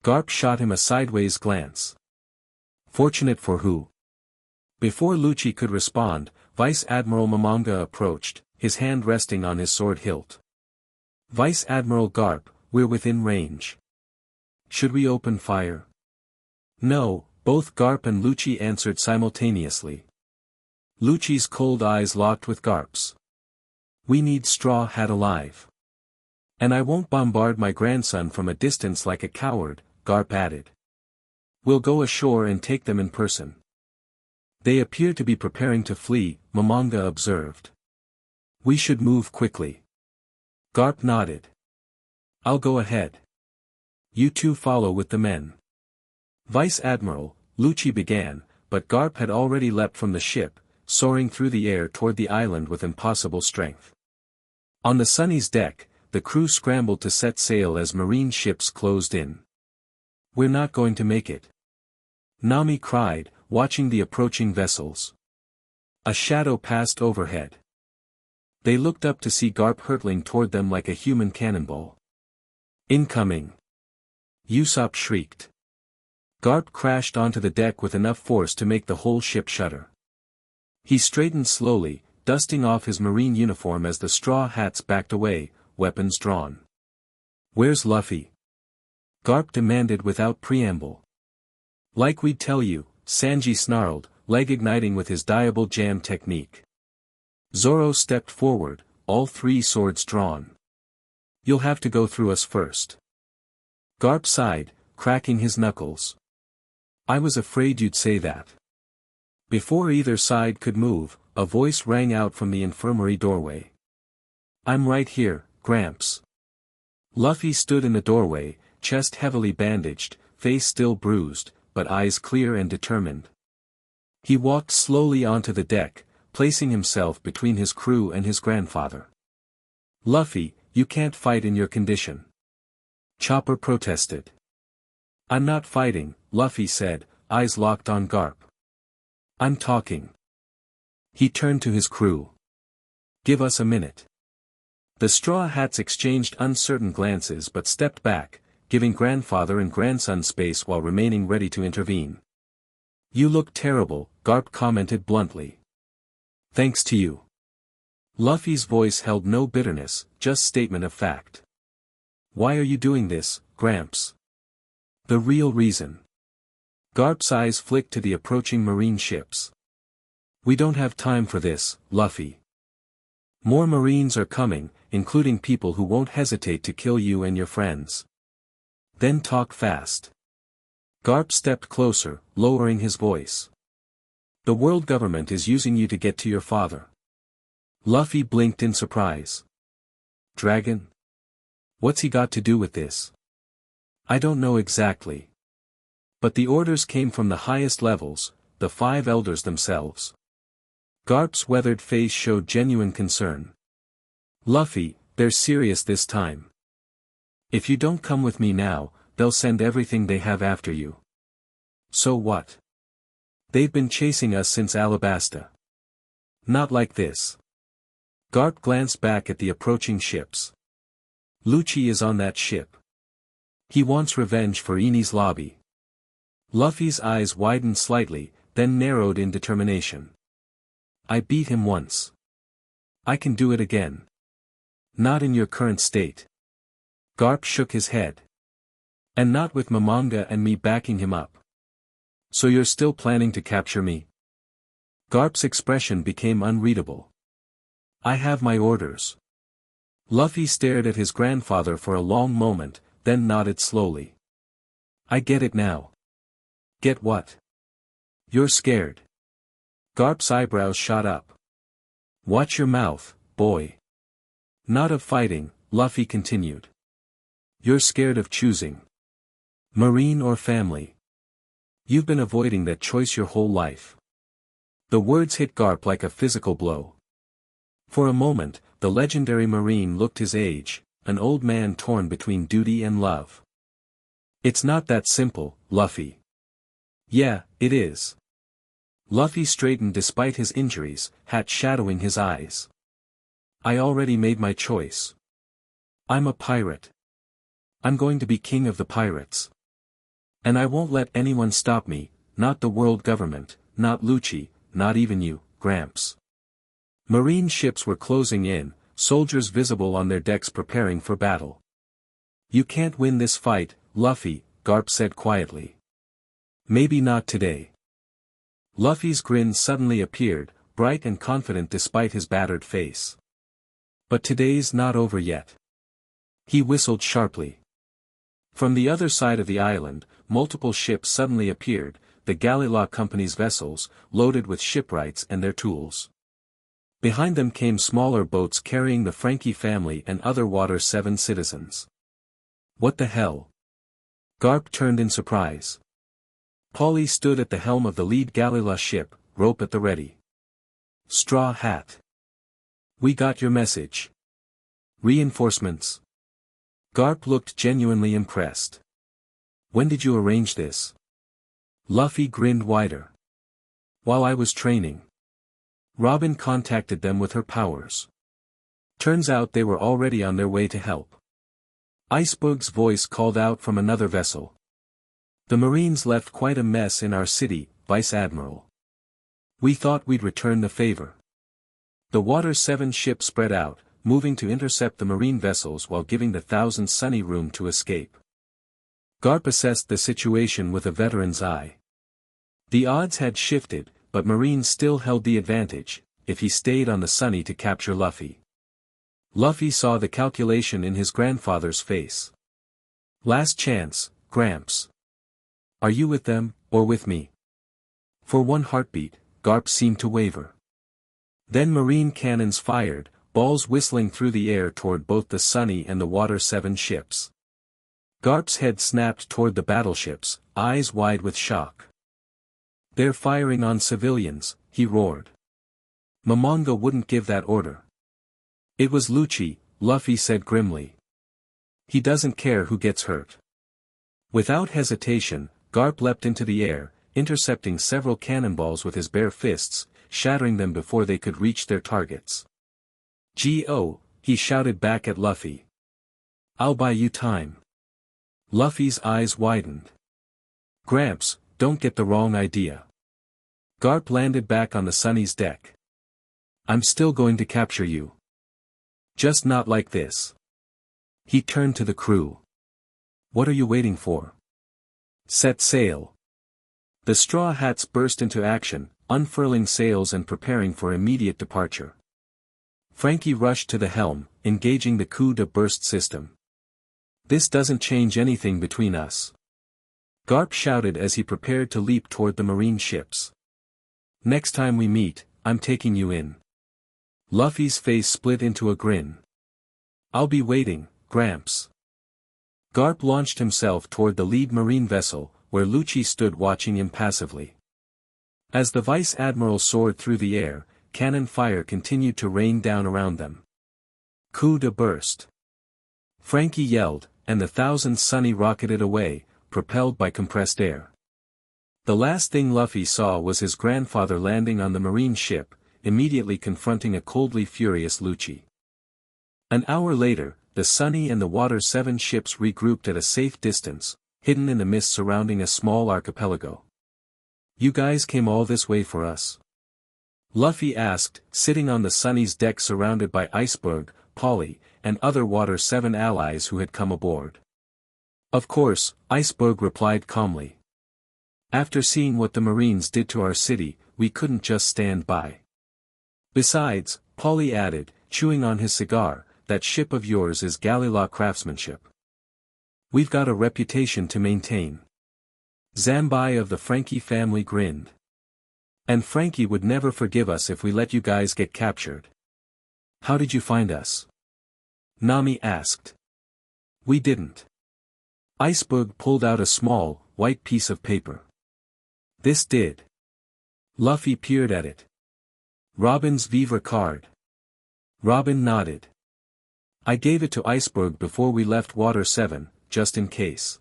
Garp shot him a sideways glance. "Fortunate for who?" Before Lucci could respond, Vice Admiral Momonga approached, his hand resting on his sword hilt. "Vice Admiral Garp, we're within range. Should we open fire?" "No," both Garp and Lucci answered simultaneously. Lucci's cold eyes locked with Garp's. "We need Straw Hat alive. And I won't bombard my grandson from a distance like a coward," Garp added. We'll go ashore and take them in person. They appear to be preparing to flee, Momonga observed. We should move quickly. Garp nodded. I'll go ahead. You two follow with the men. Vice Admiral, Lucci began, but Garp had already leapt from the ship, soaring through the air toward the island with impossible strength. On the Sunny's deck, the crew scrambled to set sail as marine ships closed in. We're not going to make it. Nami cried, watching the approaching vessels. A shadow passed overhead. They looked up to see Garp hurtling toward them like a human cannonball. Incoming! Usopp shrieked. Garp crashed onto the deck with enough force to make the whole ship shudder. He straightened slowly, dusting off his marine uniform as the straw hats backed away, weapons drawn. Where's Luffy? Garp demanded without preamble. Like we'd tell you, Sanji snarled, leg igniting with his diable jam technique. Zoro stepped forward, all three swords drawn. You'll have to go through us first. Garp sighed, cracking his knuckles. I was afraid you'd say that. Before either side could move, a voice rang out from the infirmary doorway. I'm right here, Gramps. Luffy stood in the doorway, chest heavily bandaged, face still bruised, but eyes clear and determined. He walked slowly onto the deck, placing himself between his crew and his grandfather. Luffy, you can't fight in your condition. Chopper protested. I'm not fighting, Luffy said, eyes locked on Garp. I'm talking. He turned to his crew. Give us a minute. The Straw Hats exchanged uncertain glances but stepped back, giving grandfather and grandson space while remaining ready to intervene. You look terrible, Garp commented bluntly. Thanks to you. Luffy's voice held no bitterness, just statement of fact. Why are you doing this, Gramps? The real reason. Garp's eyes flicked to the approaching marine ships. We don't have time for this, Luffy. More marines are coming, including people who won't hesitate to kill you and your friends. Then talk fast. Garp stepped closer, lowering his voice. The world government is using you to get to your father. Luffy blinked in surprise. Dragon? What's he got to do with this? I don't know exactly. But the orders came from the highest levels, the 5 elders themselves. Garp's weathered face showed genuine concern. Luffy, they're serious this time. If you don't come with me now, they'll send everything they have after you. So what? They've been chasing us since Alabasta. Not like this. Garp glanced back at the approaching ships. Lucci is on that ship. He wants revenge for Enies Lobby. Luffy's eyes widened slightly, then narrowed in determination. I beat him once. I can do it again. Not in your current state. Garp shook his head. And not with Momonga and me backing him up. So you're still planning to capture me? Garp's expression became unreadable. I have my orders. Luffy stared at his grandfather for a long moment, then nodded slowly. I get it now. Get what? You're scared. Garp's eyebrows shot up. Watch your mouth, boy. Not of fighting, Luffy continued. You're scared of choosing. Marine or family. You've been avoiding that choice your whole life. The words hit Garp like a physical blow. For a moment, the legendary Marine looked his age, an old man torn between duty and love. It's not that simple, Luffy. Yeah, it is. Luffy straightened despite his injuries, hat shadowing his eyes. I already made my choice. I'm a pirate. I'm going to be king of the pirates. And I won't let anyone stop me, not the world government, not Lucci, not even you, Gramps. Marine ships were closing in, soldiers visible on their decks preparing for battle. You can't win this fight, Luffy, Garp said quietly. Maybe not today. Luffy's grin suddenly appeared, bright and confident despite his battered face. But today's not over yet. He whistled sharply. From the other side of the island, multiple ships suddenly appeared, the Galila Company's vessels, loaded with shipwrights and their tools. Behind them came smaller boats carrying the Frankie family and other Water 7 citizens. What the hell? Garp turned in surprise. Polly stood at the helm of the lead Galila ship, rope at the ready. Straw Hat. We got your message. Reinforcements. Garp looked genuinely impressed. When did you arrange this? Luffy grinned wider. While I was training. Robin contacted them with her powers. Turns out they were already on their way to help. Iceberg's voice called out from another vessel. The Marines left quite a mess in our city, Vice Admiral. We thought we'd return the favor. The Water 7 ship spread out, moving to intercept the Marine vessels while giving the Thousand Sunny room to escape. Garp assessed the situation with a veteran's eye. The odds had shifted, but Marines still held the advantage, if he stayed on the Sunny to capture Luffy. Luffy saw the calculation in his grandfather's face. Last chance, Gramps. Are you with them, or with me? For one heartbeat, Garp seemed to waver. Then Marine cannons fired, balls whistling through the air toward both the Sunny and the Water 7 ships. Garp's head snapped toward the battleships, eyes wide with shock. They're firing on civilians, he roared. Momonga wouldn't give that order. It was Lucci, Luffy said grimly. He doesn't care who gets hurt. Without hesitation, Garp leapt into the air, intercepting several cannonballs with his bare fists, shattering them before they could reach their targets. G.O., he shouted back at Luffy. I'll buy you time. Luffy's eyes widened. Gramps, don't get the wrong idea. Garp landed back on the Sunny's deck. I'm still going to capture you. Just not like this. He turned to the crew. What are you waiting for? Set sail. The Straw Hats burst into action, unfurling sails and preparing for immediate departure. Frankie rushed to the helm, engaging the coup de burst system. This doesn't change anything between us. Garp shouted as he prepared to leap toward the Marine ships. Next time we meet, I'm taking you in. Luffy's face split into a grin. I'll be waiting, Gramps. Garp launched himself toward the lead Marine vessel, where Lucci stood watching impassively. As the Vice Admiral soared through the air, cannon fire continued to rain down around them. Coup de burst. Frankie yelled, and the Thousand Sunny rocketed away, propelled by compressed air. The last thing Luffy saw was his grandfather landing on the Marine ship, immediately confronting a coldly furious Lucci. An hour later, the Sunny and the Water 7 ships regrouped at a safe distance, hidden in the mist surrounding a small archipelago. You guys came all this way for us? Luffy asked, sitting on the Sunny's deck surrounded by Iceberg, Polly, and other Water 7 allies who had come aboard. Of course, Iceberg replied calmly. After seeing what the Marines did to our city, we couldn't just stand by. Besides, Polly added, chewing on his cigar, that ship of yours is Galila craftsmanship. We've got a reputation to maintain. Zambai of the Frankie family grinned. And Frankie would never forgive us if we let you guys get captured. How did you find us? Nami asked. We didn't. Iceberg pulled out a small, white piece of paper. This did. Luffy peered at it. Robin's Vivre card. Robin nodded. I gave it to Iceberg before we left Water 7, just in case.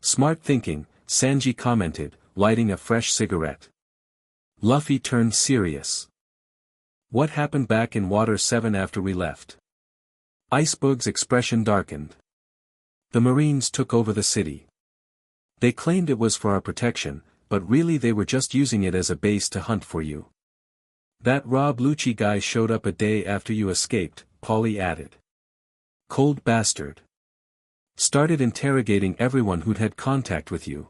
Smart thinking, Sanji commented, lighting a fresh cigarette. Luffy turned serious. What happened back in Water 7 after we left? Iceberg's expression darkened. The Marines took over the city. They claimed it was for our protection, but really they were just using it as a base to hunt for you. That Rob Lucci guy showed up a day after you escaped, Polly added. Cold bastard. Started interrogating everyone who'd had contact with you.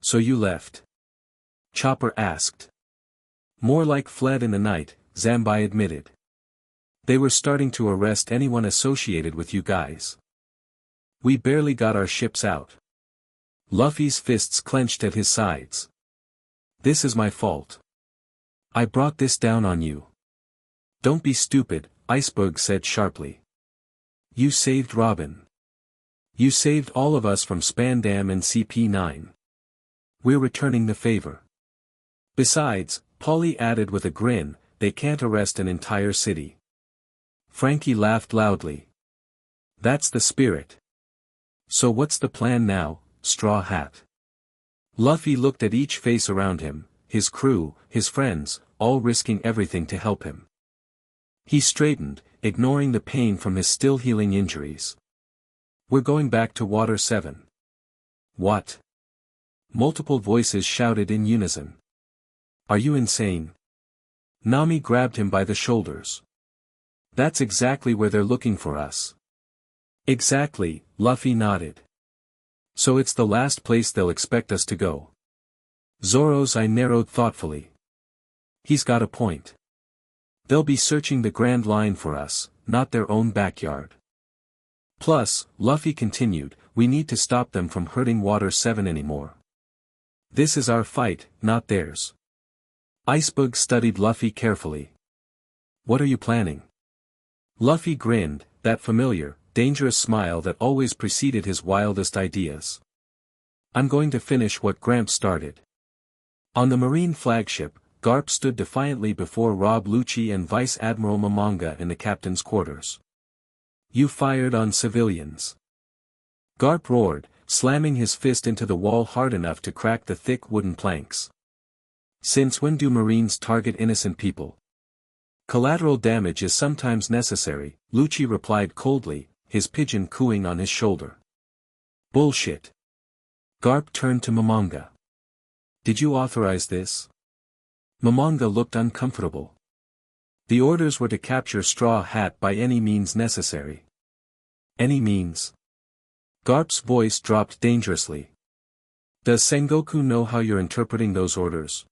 So you left? Chopper asked. More like fled in the night, Zambai admitted. They were starting to arrest anyone associated with you guys. We barely got our ships out. Luffy's fists clenched at his sides. This is my fault. I brought this down on you. Don't be stupid, Iceberg said sharply. You saved Robin. You saved all of us from Spandam and CP9. We're returning the favor. Besides, Polly added with a grin, they can't arrest an entire city. Frankie laughed loudly. That's the spirit. So what's the plan now, Straw Hat? Luffy looked at each face around him, his crew, his friends, all risking everything to help him. He straightened, ignoring the pain from his still healing injuries. We're going back to Water 7. What? Multiple voices shouted in unison. Are you insane? Nami grabbed him by the shoulders. That's exactly where they're looking for us. Exactly, Luffy nodded. So it's the last place they'll expect us to go. Zoro's eye narrowed thoughtfully. He's got a point. They'll be searching the Grand Line for us, not their own backyard. Plus, Luffy continued, we need to stop them from hurting Water 7 anymore. This is our fight, not theirs. Iceberg studied Luffy carefully. What are you planning? Luffy grinned, that familiar, dangerous smile that always preceded his wildest ideas. I'm going to finish what Gramps started. On the Marine flagship, Garp stood defiantly before Rob Lucci and Vice Admiral Momonga in the captain's quarters. You fired on civilians. Garp roared, slamming his fist into the wall hard enough to crack the thick wooden planks. Since when do Marines target innocent people? Collateral damage is sometimes necessary, Lucci replied coldly, his pigeon cooing on his shoulder. Bullshit. Garp turned to Momonga. Did you authorize this? Momonga looked uncomfortable. The orders were to capture Straw Hat by any means necessary. Any means? Garp's voice dropped dangerously. Does Sengoku know how you're interpreting those orders?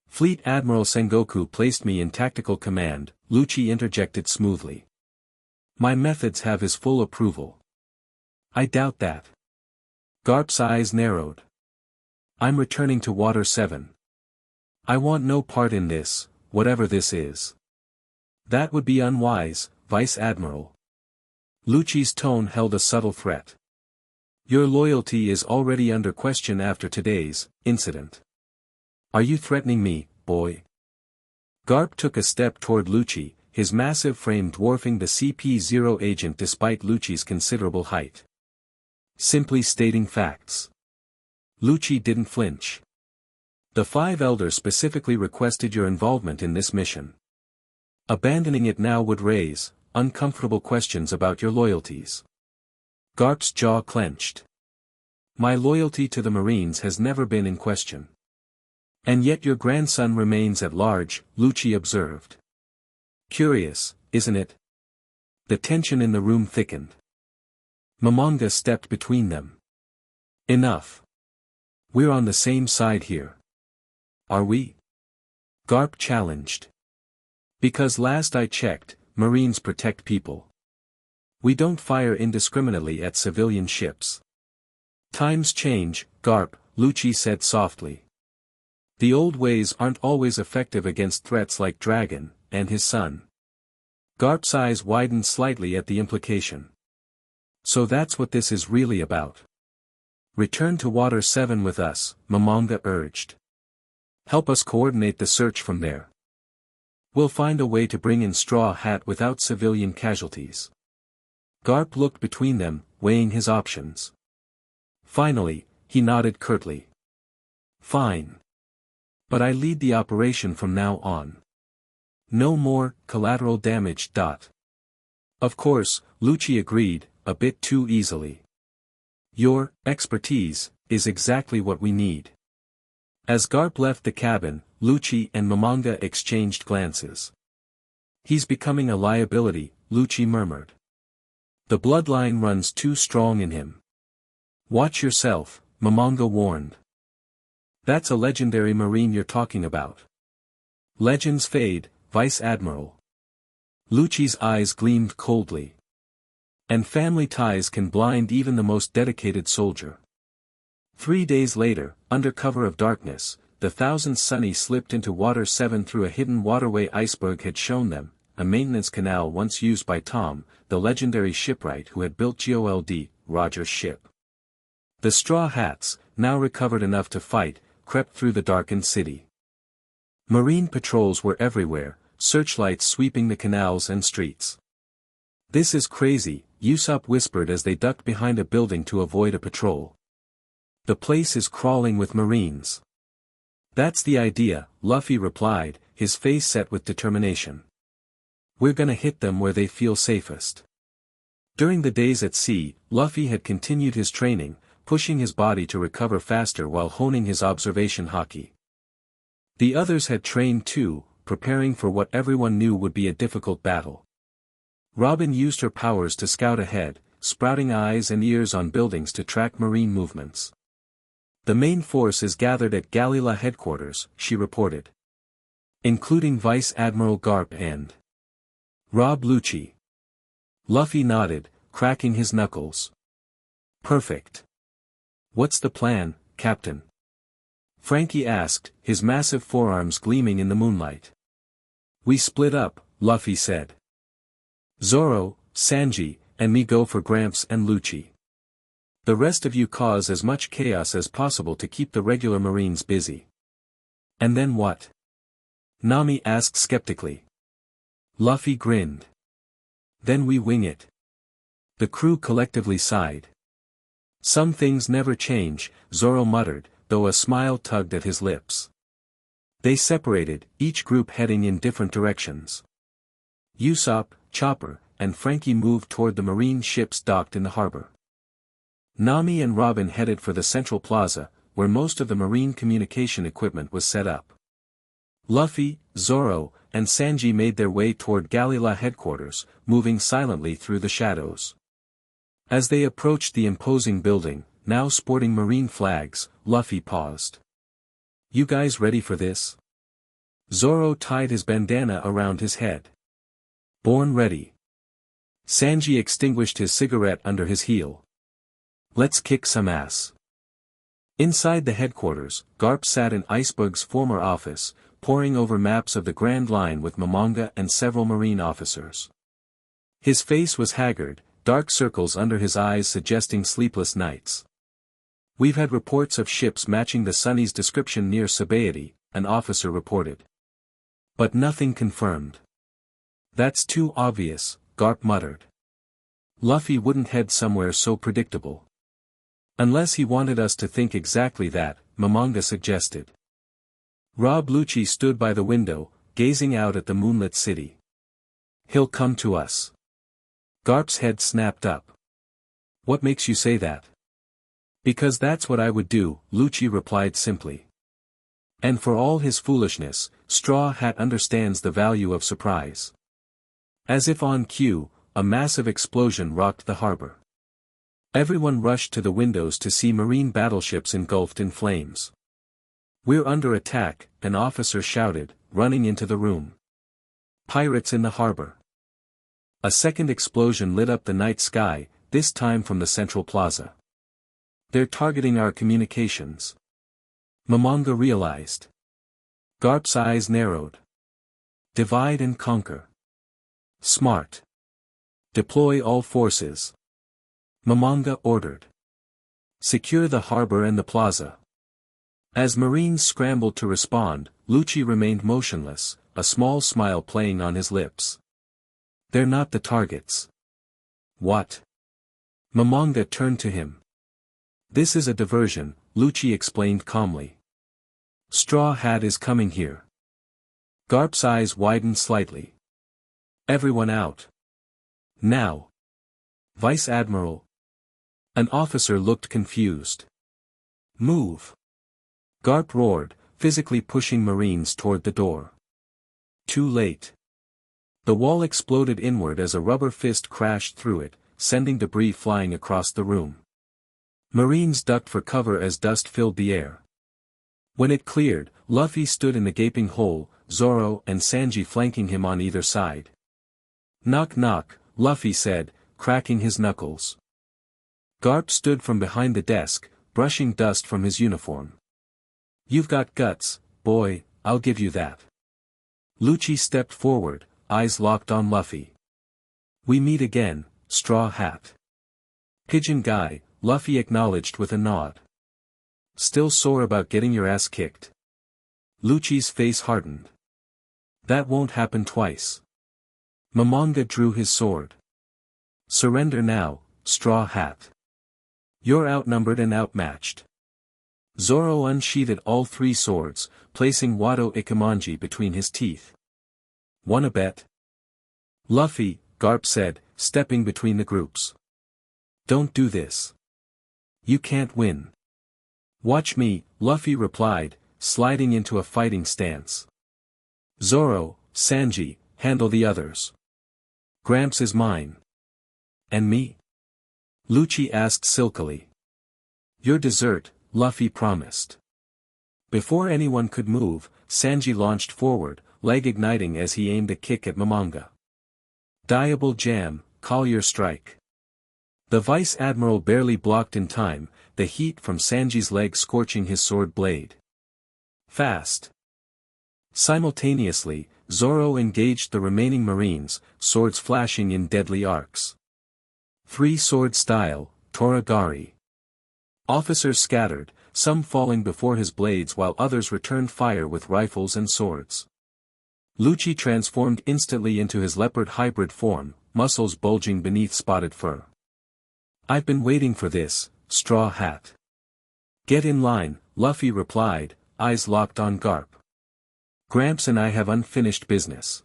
Fleet Admiral Sengoku placed me in tactical command, Lucci interjected smoothly. My methods have his full approval. I doubt that. Garp's eyes narrowed. I'm returning to Water 7. I want no part in this, whatever this is. That would be unwise, Vice Admiral. Lucci's tone held a subtle threat. Your loyalty is already under question after today's incident. Are you threatening me, boy? Garp took a step toward Lucci, his massive frame dwarfing the CP0 agent despite Lucci's considerable height. Simply stating facts. Lucci didn't flinch. The five elders specifically requested your involvement in this mission. Abandoning it now would raise uncomfortable questions about your loyalties. Garp's jaw clenched. My loyalty to the Marines has never been in question. And yet your grandson remains at large, Lucci observed. Curious, isn't it? The tension in the room thickened. Momonga stepped between them. Enough. We're on the same side here. Are we? Garp challenged. Because last I checked, Marines protect people. We don't fire indiscriminately at civilian ships. Times change, Garp, Lucci said softly. The old ways aren't always effective against threats like Dragon, and his son. Garp's eyes widened slightly at the implication. So that's what this is really about. Return to Water 7 with us, Momonga urged. Help us coordinate the search from there. We'll find a way to bring in Straw Hat without civilian casualties. Garp looked between them, weighing his options. Finally, he nodded curtly. Fine. But I lead the operation from now on. No more collateral damage. Of course, Lucci agreed, a bit too easily. Your expertise is exactly what we need. As Garp left the cabin, Lucci and Momonga exchanged glances. He's becoming a liability, Lucci murmured. The bloodline runs too strong in him. Watch yourself, Momonga warned. That's a legendary Marine you're talking about. Legends fade, Vice Admiral. Lucci's eyes gleamed coldly. And family ties can blind even the most dedicated soldier. 3 days later, under cover of darkness, the Thousand Sunny slipped into Water 7 through a hidden waterway iceberg had shown them, a maintenance canal once used by Tom, the legendary shipwright who had built Gold Roger's ship. The Straw Hats, now recovered enough to fight, crept through the darkened city. Marine patrols were everywhere, searchlights sweeping the canals and streets. "This is crazy," Usopp whispered as they ducked behind a building to avoid a patrol. "The place is crawling with Marines." "That's the idea," Luffy replied, his face set with determination. "We're gonna hit them where they feel safest." During the days at sea, Luffy had continued his training, pushing his body to recover faster while honing his observation haki. The others had trained too, preparing for what everyone knew would be a difficult battle. Robin used her powers to scout ahead, sprouting eyes and ears on buildings to track marine movements. "The main force is gathered at Galila headquarters," she reported. "Including Vice Admiral Garp and Rob Lucci." Luffy nodded, cracking his knuckles. "Perfect. What's the plan, Captain?" Frankie asked, his massive forearms gleaming in the moonlight. "We split up," Luffy said. "Zoro, Sanji, and me go for Gramps and Lucci. The rest of you cause as much chaos as possible to keep the regular Marines busy." "And then what?" Nami asked skeptically. Luffy grinned. "Then we wing it." The crew collectively sighed. "Some things never change," Zoro muttered, though a smile tugged at his lips. They separated, each group heading in different directions. Usopp, Chopper, and Frankie moved toward the marine ships docked in the harbor. Nami and Robin headed for the central plaza, where most of the marine communication equipment was set up. Luffy, Zoro, and Sanji made their way toward Galila headquarters, moving silently through the shadows. As they approached the imposing building, now sporting marine flags, Luffy paused. "You guys ready for this?" Zoro tied his bandana around his head. "Born ready." Sanji extinguished his cigarette under his heel. "Let's kick some ass." Inside the headquarters, Garp sat in Iceberg's former office, poring over maps of the Grand Line with Momonga and several marine officers. His face was haggard, dark circles under his eyes suggesting sleepless nights. "We've had reports of ships matching the Sunny's description near Sabaody," an officer reported. "But nothing confirmed." "That's too obvious," Garp muttered. "Luffy wouldn't head somewhere so predictable." "Unless he wanted us to think exactly that," Momonga suggested. Rob Lucci stood by the window, gazing out at the moonlit city. "He'll come to us." Garp's head snapped up. "What makes you say that?" "Because that's what I would do," Lucci replied simply. And for all his foolishness, Straw Hat understands the value of surprise. As if on cue, a massive explosion rocked the harbor. Everyone rushed to the windows to see marine battleships engulfed in flames. "We're under attack," an officer shouted, running into the room. "Pirates in the harbor." A second explosion lit up the night sky, this time from the central plaza. "They're targeting our communications." Momonga realized. Garp's eyes narrowed. "Divide and conquer." "Smart. Deploy all forces." Momonga ordered. "Secure the harbor and the plaza." As Marines scrambled to respond, Lucci remained motionless, a small smile playing on his lips. "They're not the targets." "What?" Momonga turned to him. "This is a diversion," Lucci explained calmly. "Straw Hat is coming here." Garp's eyes widened slightly. "Everyone out. Now." "Vice Admiral." An officer looked confused. "Move." Garp roared, physically pushing Marines toward the door. Too late. The wall exploded inward as a rubber fist crashed through it, sending debris flying across the room. Marines ducked for cover as dust filled the air. When it cleared, Luffy stood in the gaping hole, Zoro and Sanji flanking him on either side. "Knock knock," Luffy said, cracking his knuckles. Garp stood from behind the desk, brushing dust from his uniform. "You've got guts, boy, I'll give you that." Lucci stepped forward, eyes locked on Luffy. "We meet again, Straw Hat." "Pigeon guy," Luffy acknowledged with a nod. "Still sore about getting your ass kicked?" Lucci's face hardened. "That won't happen twice." Momonga drew his sword. "Surrender now, Straw Hat. You're outnumbered and outmatched." Zoro unsheathed all three swords, placing Wado Ikemonji between his teeth. "Wanna bet?" "Luffy," Garp said, stepping between the groups. "Don't do this. You can't win." "Watch me," Luffy replied, sliding into a fighting stance. "Zoro, Sanji, handle the others. Gramps is mine." "And me?" Lucci asked silkily. "Your dessert," Luffy promised. Before anyone could move, Sanji launched forward, leg igniting as he aimed a kick at Momonga. Diable jam, Collier strike. The Vice Admiral barely blocked in time, the heat from Sanji's leg scorching his sword blade. Fast. Simultaneously, Zoro engaged the remaining Marines, swords flashing in deadly arcs. Three-sword style, Toragari. Officers scattered, some falling before his blades while others returned fire with rifles and swords. Lucci transformed instantly into his leopard hybrid form, muscles bulging beneath spotted fur. "I've been waiting for this, Straw Hat." "Get in line," Luffy replied, eyes locked on Garp. "Gramps and I have unfinished business."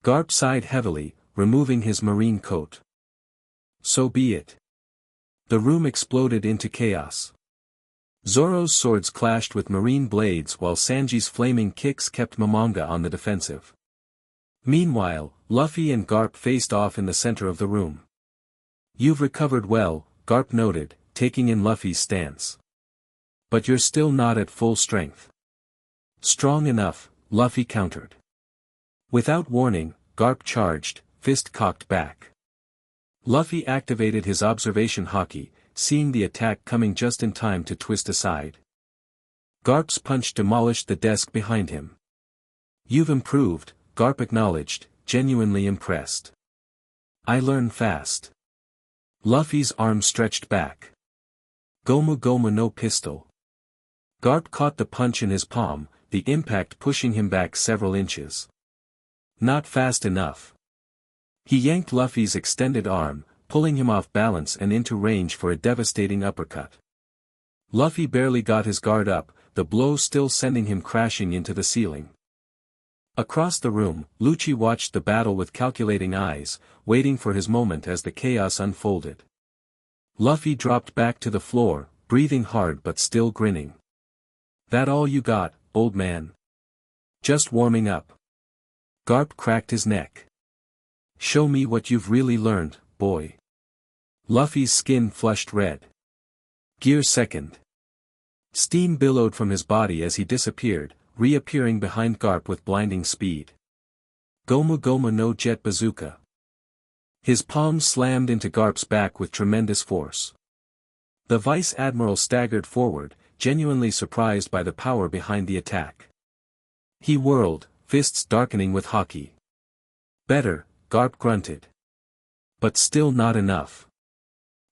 Garp sighed heavily, removing his marine coat. "So be it." The room exploded into chaos. Zoro's swords clashed with marine blades while Sanji's flaming kicks kept Momonga on the defensive. Meanwhile, Luffy and Garp faced off in the center of the room. "You've recovered well," Garp noted, taking in Luffy's stance. "But you're still not at full strength." "Strong enough," Luffy countered. Without warning, Garp charged, fist cocked back. Luffy activated his observation haki, seeing the attack coming just in time to twist aside. Garp's punch demolished the desk behind him. "You've improved," Garp acknowledged, genuinely impressed. "I learn fast." Luffy's arm stretched back. "Gomu Gomu no pistol." Garp caught the punch in his palm, the impact pushing him back several inches. "Not fast enough." He yanked Luffy's extended arm, pulling him off balance and into range for a devastating uppercut. Luffy barely got his guard up, the blow still sending him crashing into the ceiling. Across the room, Lucci watched the battle with calculating eyes, waiting for his moment as the chaos unfolded. Luffy dropped back to the floor, breathing hard but still grinning. "That all you got, old man?" "Just warming up." Garp cracked his neck. "Show me what you've really learned, boy." Luffy's skin flushed red. "Gear second." Steam billowed from his body as he disappeared, reappearing behind Garp with blinding speed. "Gomu Gomu no jet bazooka." His palm slammed into Garp's back with tremendous force. The Vice Admiral staggered forward, genuinely surprised by the power behind the attack. He whirled, fists darkening with haki. "Better," Garp grunted. "But still not enough."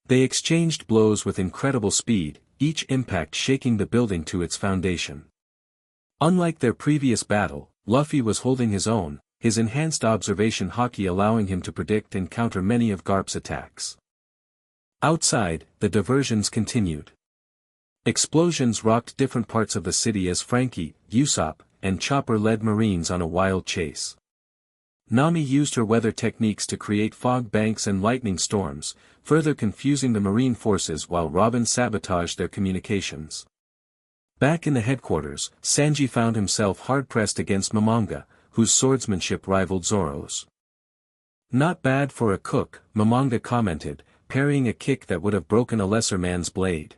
They exchanged blows with incredible speed, each impact shaking the building to its foundation. Unlike their previous battle, Luffy was holding his own, his enhanced observation haki allowing him to predict and counter many of Garp's attacks. Outside, the diversions continued. Explosions rocked different parts of the city as Frankie, Usopp, and Chopper led Marines on a wild chase. Nami used her weather techniques to create fog banks and lightning storms, further confusing the Marine forces while Robin sabotaged their communications. Back in the headquarters, Sanji found himself hard-pressed against Momonga, whose swordsmanship rivaled Zoro's. "Not bad for a cook," Momonga commented, parrying a kick that would have broken a lesser man's blade.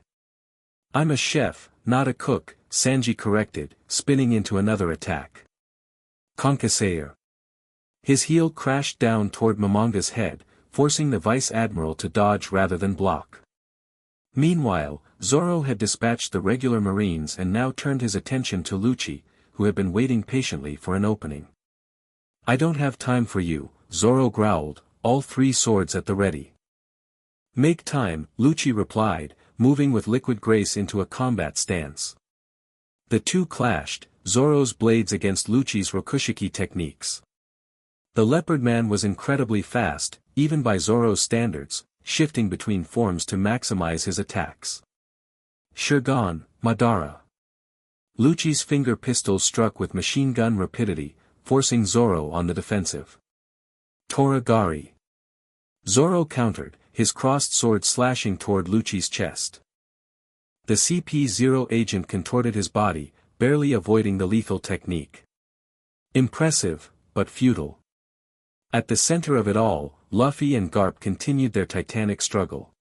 "I'm a chef, not a cook," Sanji corrected, spinning into another attack. Conquiseur. His heel crashed down toward Momonga's head, forcing the Vice Admiral to dodge rather than block. Meanwhile, Zoro had dispatched the regular Marines and now turned his attention to Lucci, who had been waiting patiently for an opening. "I don't have time for you," Zoro growled, all three swords at the ready. "Make time," Lucci replied, moving with liquid grace into a combat stance. The two clashed, Zoro's blades against Lucci's Rokushiki techniques. The Leopard Man was incredibly fast, even by Zoro's standards, shifting between forms to maximize his attacks. Shurgan, Madara. Lucci's finger pistols struck with machine gun rapidity, forcing Zoro on the defensive. Toragari. Zoro countered, his crossed sword slashing toward Lucci's chest. The CP0 agent contorted his body, barely avoiding the lethal technique. Impressive, but futile. At the center of it all, Luffy and Garp continued their titanic struggle.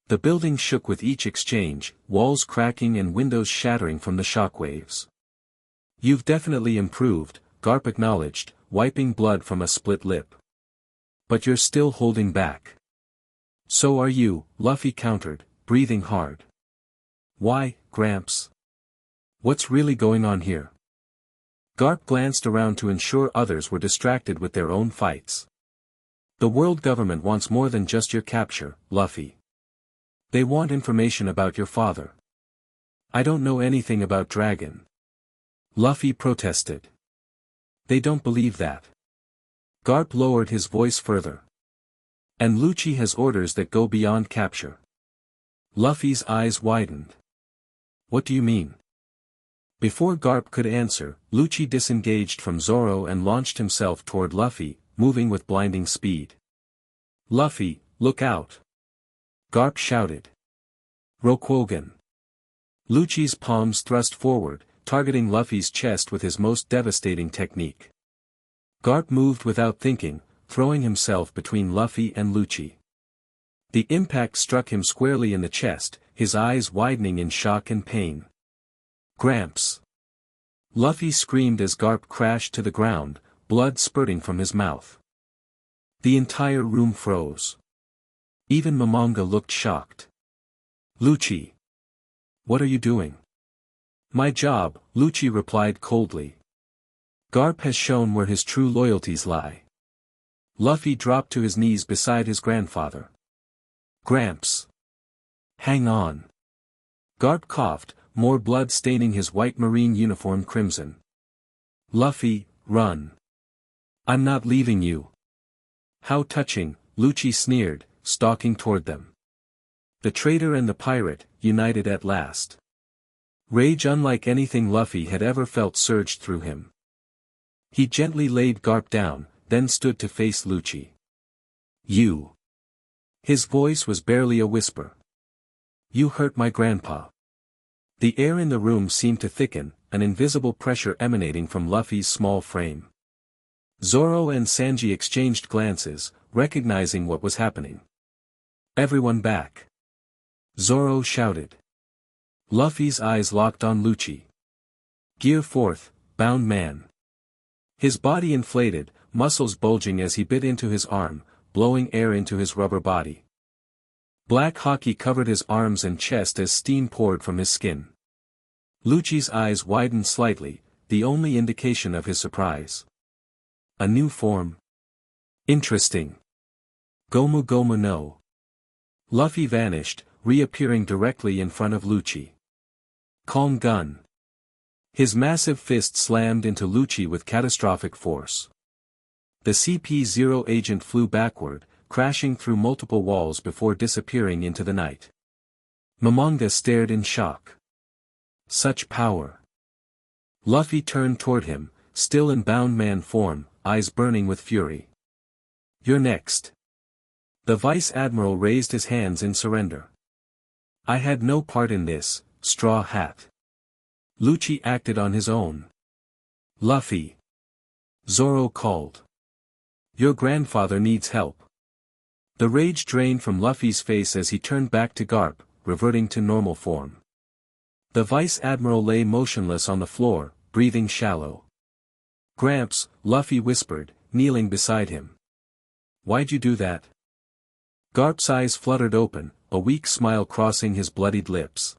The building shook with each exchange, walls cracking and windows shattering from the shockwaves. "You've definitely improved," Garp acknowledged, wiping blood from a split lip. "But you're still holding back." "So are you," Luffy countered, breathing hard. "Why, Gramps? What's really going on here?" Garp glanced around to ensure others were distracted with their own fights. "The world government wants more than just your capture, Luffy. They want information about your father." "I don't know anything about Dragon," Luffy protested. "They don't believe that." Garp lowered his voice further. "And Lucci has orders that go beyond capture." Luffy's eyes widened. "What do you mean?" Before Garp could answer, Lucci disengaged from Zoro and launched himself toward Luffy, moving with blinding speed. "Luffy, look out!" Garp shouted. "Rokugan." Lucci's palms thrust forward, targeting Luffy's chest with his most devastating technique. Garp moved without thinking, throwing himself between Luffy and Lucci. The impact struck him squarely in the chest, his eyes widening in shock and pain. "Gramps!" Luffy screamed as Garp crashed to the ground, blood spurting from his mouth. The entire room froze. Even Momonga looked shocked. "Lucci! What are you doing?" "My job," Lucci replied coldly. "Garp has shown where his true loyalties lie." Luffy dropped to his knees beside his grandfather. "Gramps! Hang on." Garp coughed, more blood staining his white marine uniform crimson. "Luffy, run. I'm not leaving you." "How touching," Lucci sneered, stalking toward them. The traitor and the pirate, united at last. Rage unlike anything Luffy had ever felt surged through him. He gently laid Garp down, then stood to face Lucci. "You." His voice was barely a whisper. "You hurt my grandpa." The air in the room seemed to thicken, an invisible pressure emanating from Luffy's small frame. Zoro and Sanji exchanged glances, recognizing what was happening. "Everyone back!" Zoro shouted. Luffy's eyes locked on Lucci. "Gear forth, bound man." His body inflated, muscles bulging as he bit into his arm, blowing air into his rubber body. Black hockey covered his arms and chest as steam poured from his skin. Lucci's eyes widened slightly, the only indication of his surprise. "A new form? Interesting. Gomu Gomu no." Luffy vanished, reappearing directly in front of Lucci. "Calm gun." His massive fist slammed into Lucci with catastrophic force. The CP0 agent flew backward, crashing through multiple walls before disappearing into the night. Momonga stared in shock. Such power. Luffy turned toward him, still in bound man form, eyes burning with fury. "You're next." The Vice Admiral raised his hands in surrender. "I had no part in this, Straw Hat." Lucci acted on his own. "Luffy!" Zoro called. "Your grandfather needs help." The rage drained from Luffy's face as he turned back to Garp, reverting to normal form. The Vice Admiral lay motionless on the floor, breathing shallow. "Gramps," Luffy whispered, kneeling beside him. "Why'd you do that?" Garp's eyes fluttered open, a weak smile crossing his bloodied lips.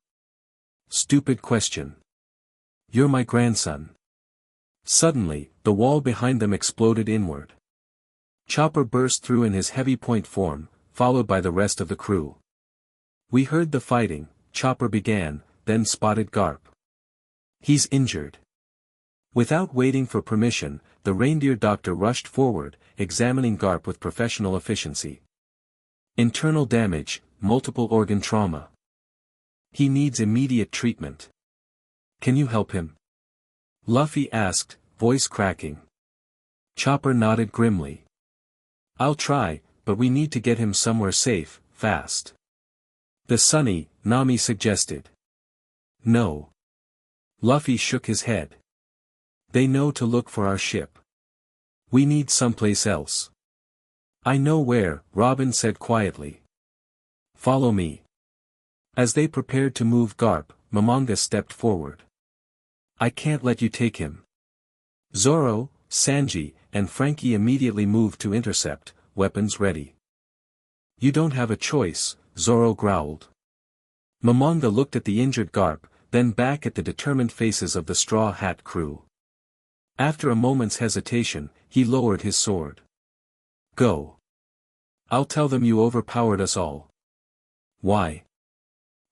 Stupid question. You're my grandson. Suddenly, the wall behind them exploded inward. Chopper burst through in his heavy point form, followed by the rest of the crew. We heard the fighting, Chopper began, then spotted Garp. He's injured. Without waiting for permission, the reindeer doctor rushed forward, examining Garp with professional efficiency. Internal damage, multiple organ trauma. He needs immediate treatment. Can you help him? Luffy asked, voice cracking. Chopper nodded grimly. I'll try, but we need to get him somewhere safe, fast. The Sunny, Nami suggested. No. Luffy shook his head. They know to look for our ship. We need someplace else. I know where, Robin said quietly. Follow me. As they prepared to move Garp, Momonga stepped forward. I can't let you take him. Zoro, Sanji, and Frankie immediately moved to intercept, weapons ready. You don't have a choice, Zoro growled. Momonga looked at the injured Garp, then back at the determined faces of the Straw Hat crew. After a moment's hesitation, he lowered his sword. Go. I'll tell them you overpowered us all. Why?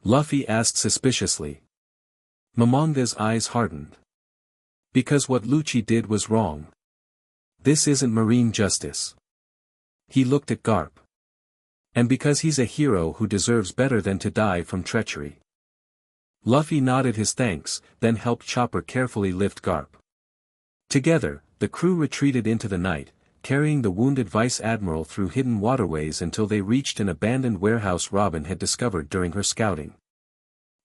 Luffy asked suspiciously. Momonga's eyes hardened. Because what Lucci did was wrong. This isn't marine justice. He looked at Garp. And because he's a hero who deserves better than to die from treachery. Luffy nodded his thanks, then helped Chopper carefully lift Garp. Together, the crew retreated into the night, carrying the wounded Vice Admiral through hidden waterways until they reached an abandoned warehouse Robin had discovered during her scouting.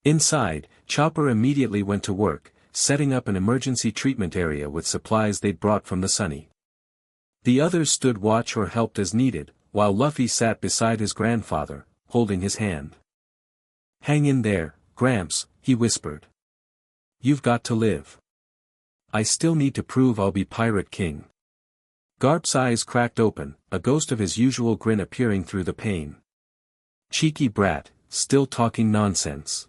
Inside, Chopper immediately went to work, setting up an emergency treatment area with supplies they'd brought from the Sunny. The others stood watch or helped as needed, while Luffy sat beside his grandfather, holding his hand. Hang in there, Gramps, he whispered. You've got to live. I still need to prove I'll be Pirate King. Garp's eyes cracked open, a ghost of his usual grin appearing through the pain. Cheeky brat, still talking nonsense.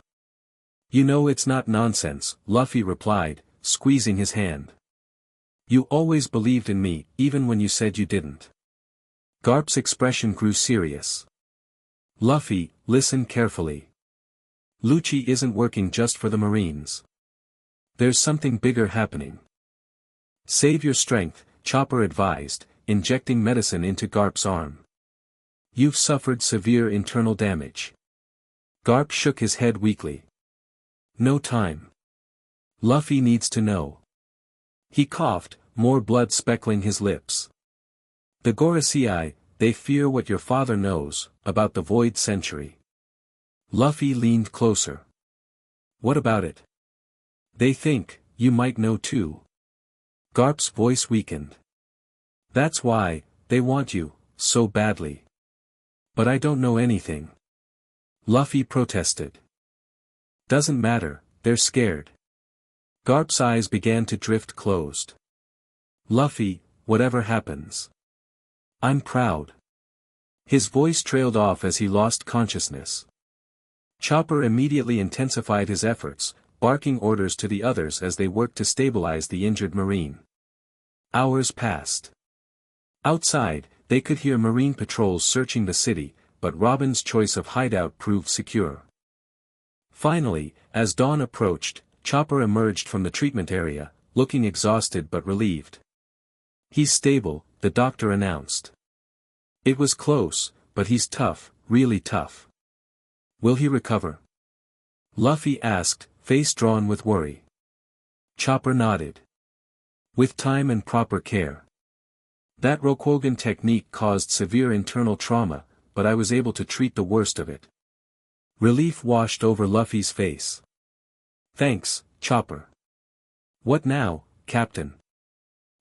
You know it's not nonsense, Luffy replied, squeezing his hand. You always believed in me, even when you said you didn't. Garp's expression grew serious. Luffy, listen carefully. Lucci isn't working just for the Marines. There's something bigger happening. Save your strength, Chopper advised, injecting medicine into Garp's arm. You've suffered severe internal damage. Garp shook his head weakly. No time. Luffy needs to know. He coughed, more blood speckling his lips. The Gorosei, they fear what your father knows, about the Void Century. Luffy leaned closer. What about it? They think, you might know too. Garp's voice weakened. That's why, they want you, so badly. But I don't know anything. Luffy protested. Doesn't matter, they're scared. Garp's eyes began to drift closed. Luffy, whatever happens. I'm proud. His voice trailed off as he lost consciousness. Chopper immediately intensified his efforts, barking orders to the others as they worked to stabilize the injured Marine. Hours passed. Outside, they could hear Marine patrols searching the city, but Robin's choice of hideout proved secure. Finally, as dawn approached, Chopper emerged from the treatment area, looking exhausted but relieved. He's stable, the doctor announced. It was close, but he's tough, really tough. Will he recover? Luffy asked, face drawn with worry. Chopper nodded. With time and proper care. That Rokugan technique caused severe internal trauma, but I was able to treat the worst of it. Relief washed over Luffy's face. Thanks, Chopper. What now, Captain?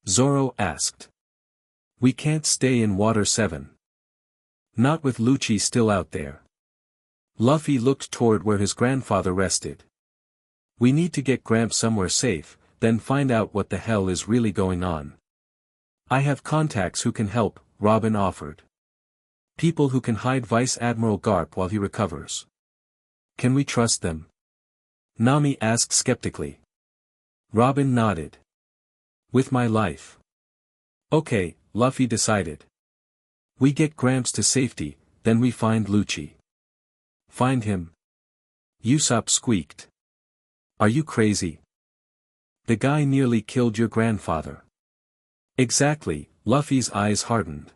Zoro asked. We can't stay in Water 7. Not with Lucci still out there. Luffy looked toward where his grandfather rested. We need to get Gramps somewhere safe, then find out what the hell is really going on. I have contacts who can help, Robin offered. People who can hide Vice Admiral Garp while he recovers. Can we trust them? Nami asked skeptically. Robin nodded. With my life. Okay, Luffy decided. We get Gramps to safety, then we find Lucci. Find him? Usopp squeaked. Are you crazy? The guy nearly killed your grandfather. Exactly, Luffy's eyes hardened.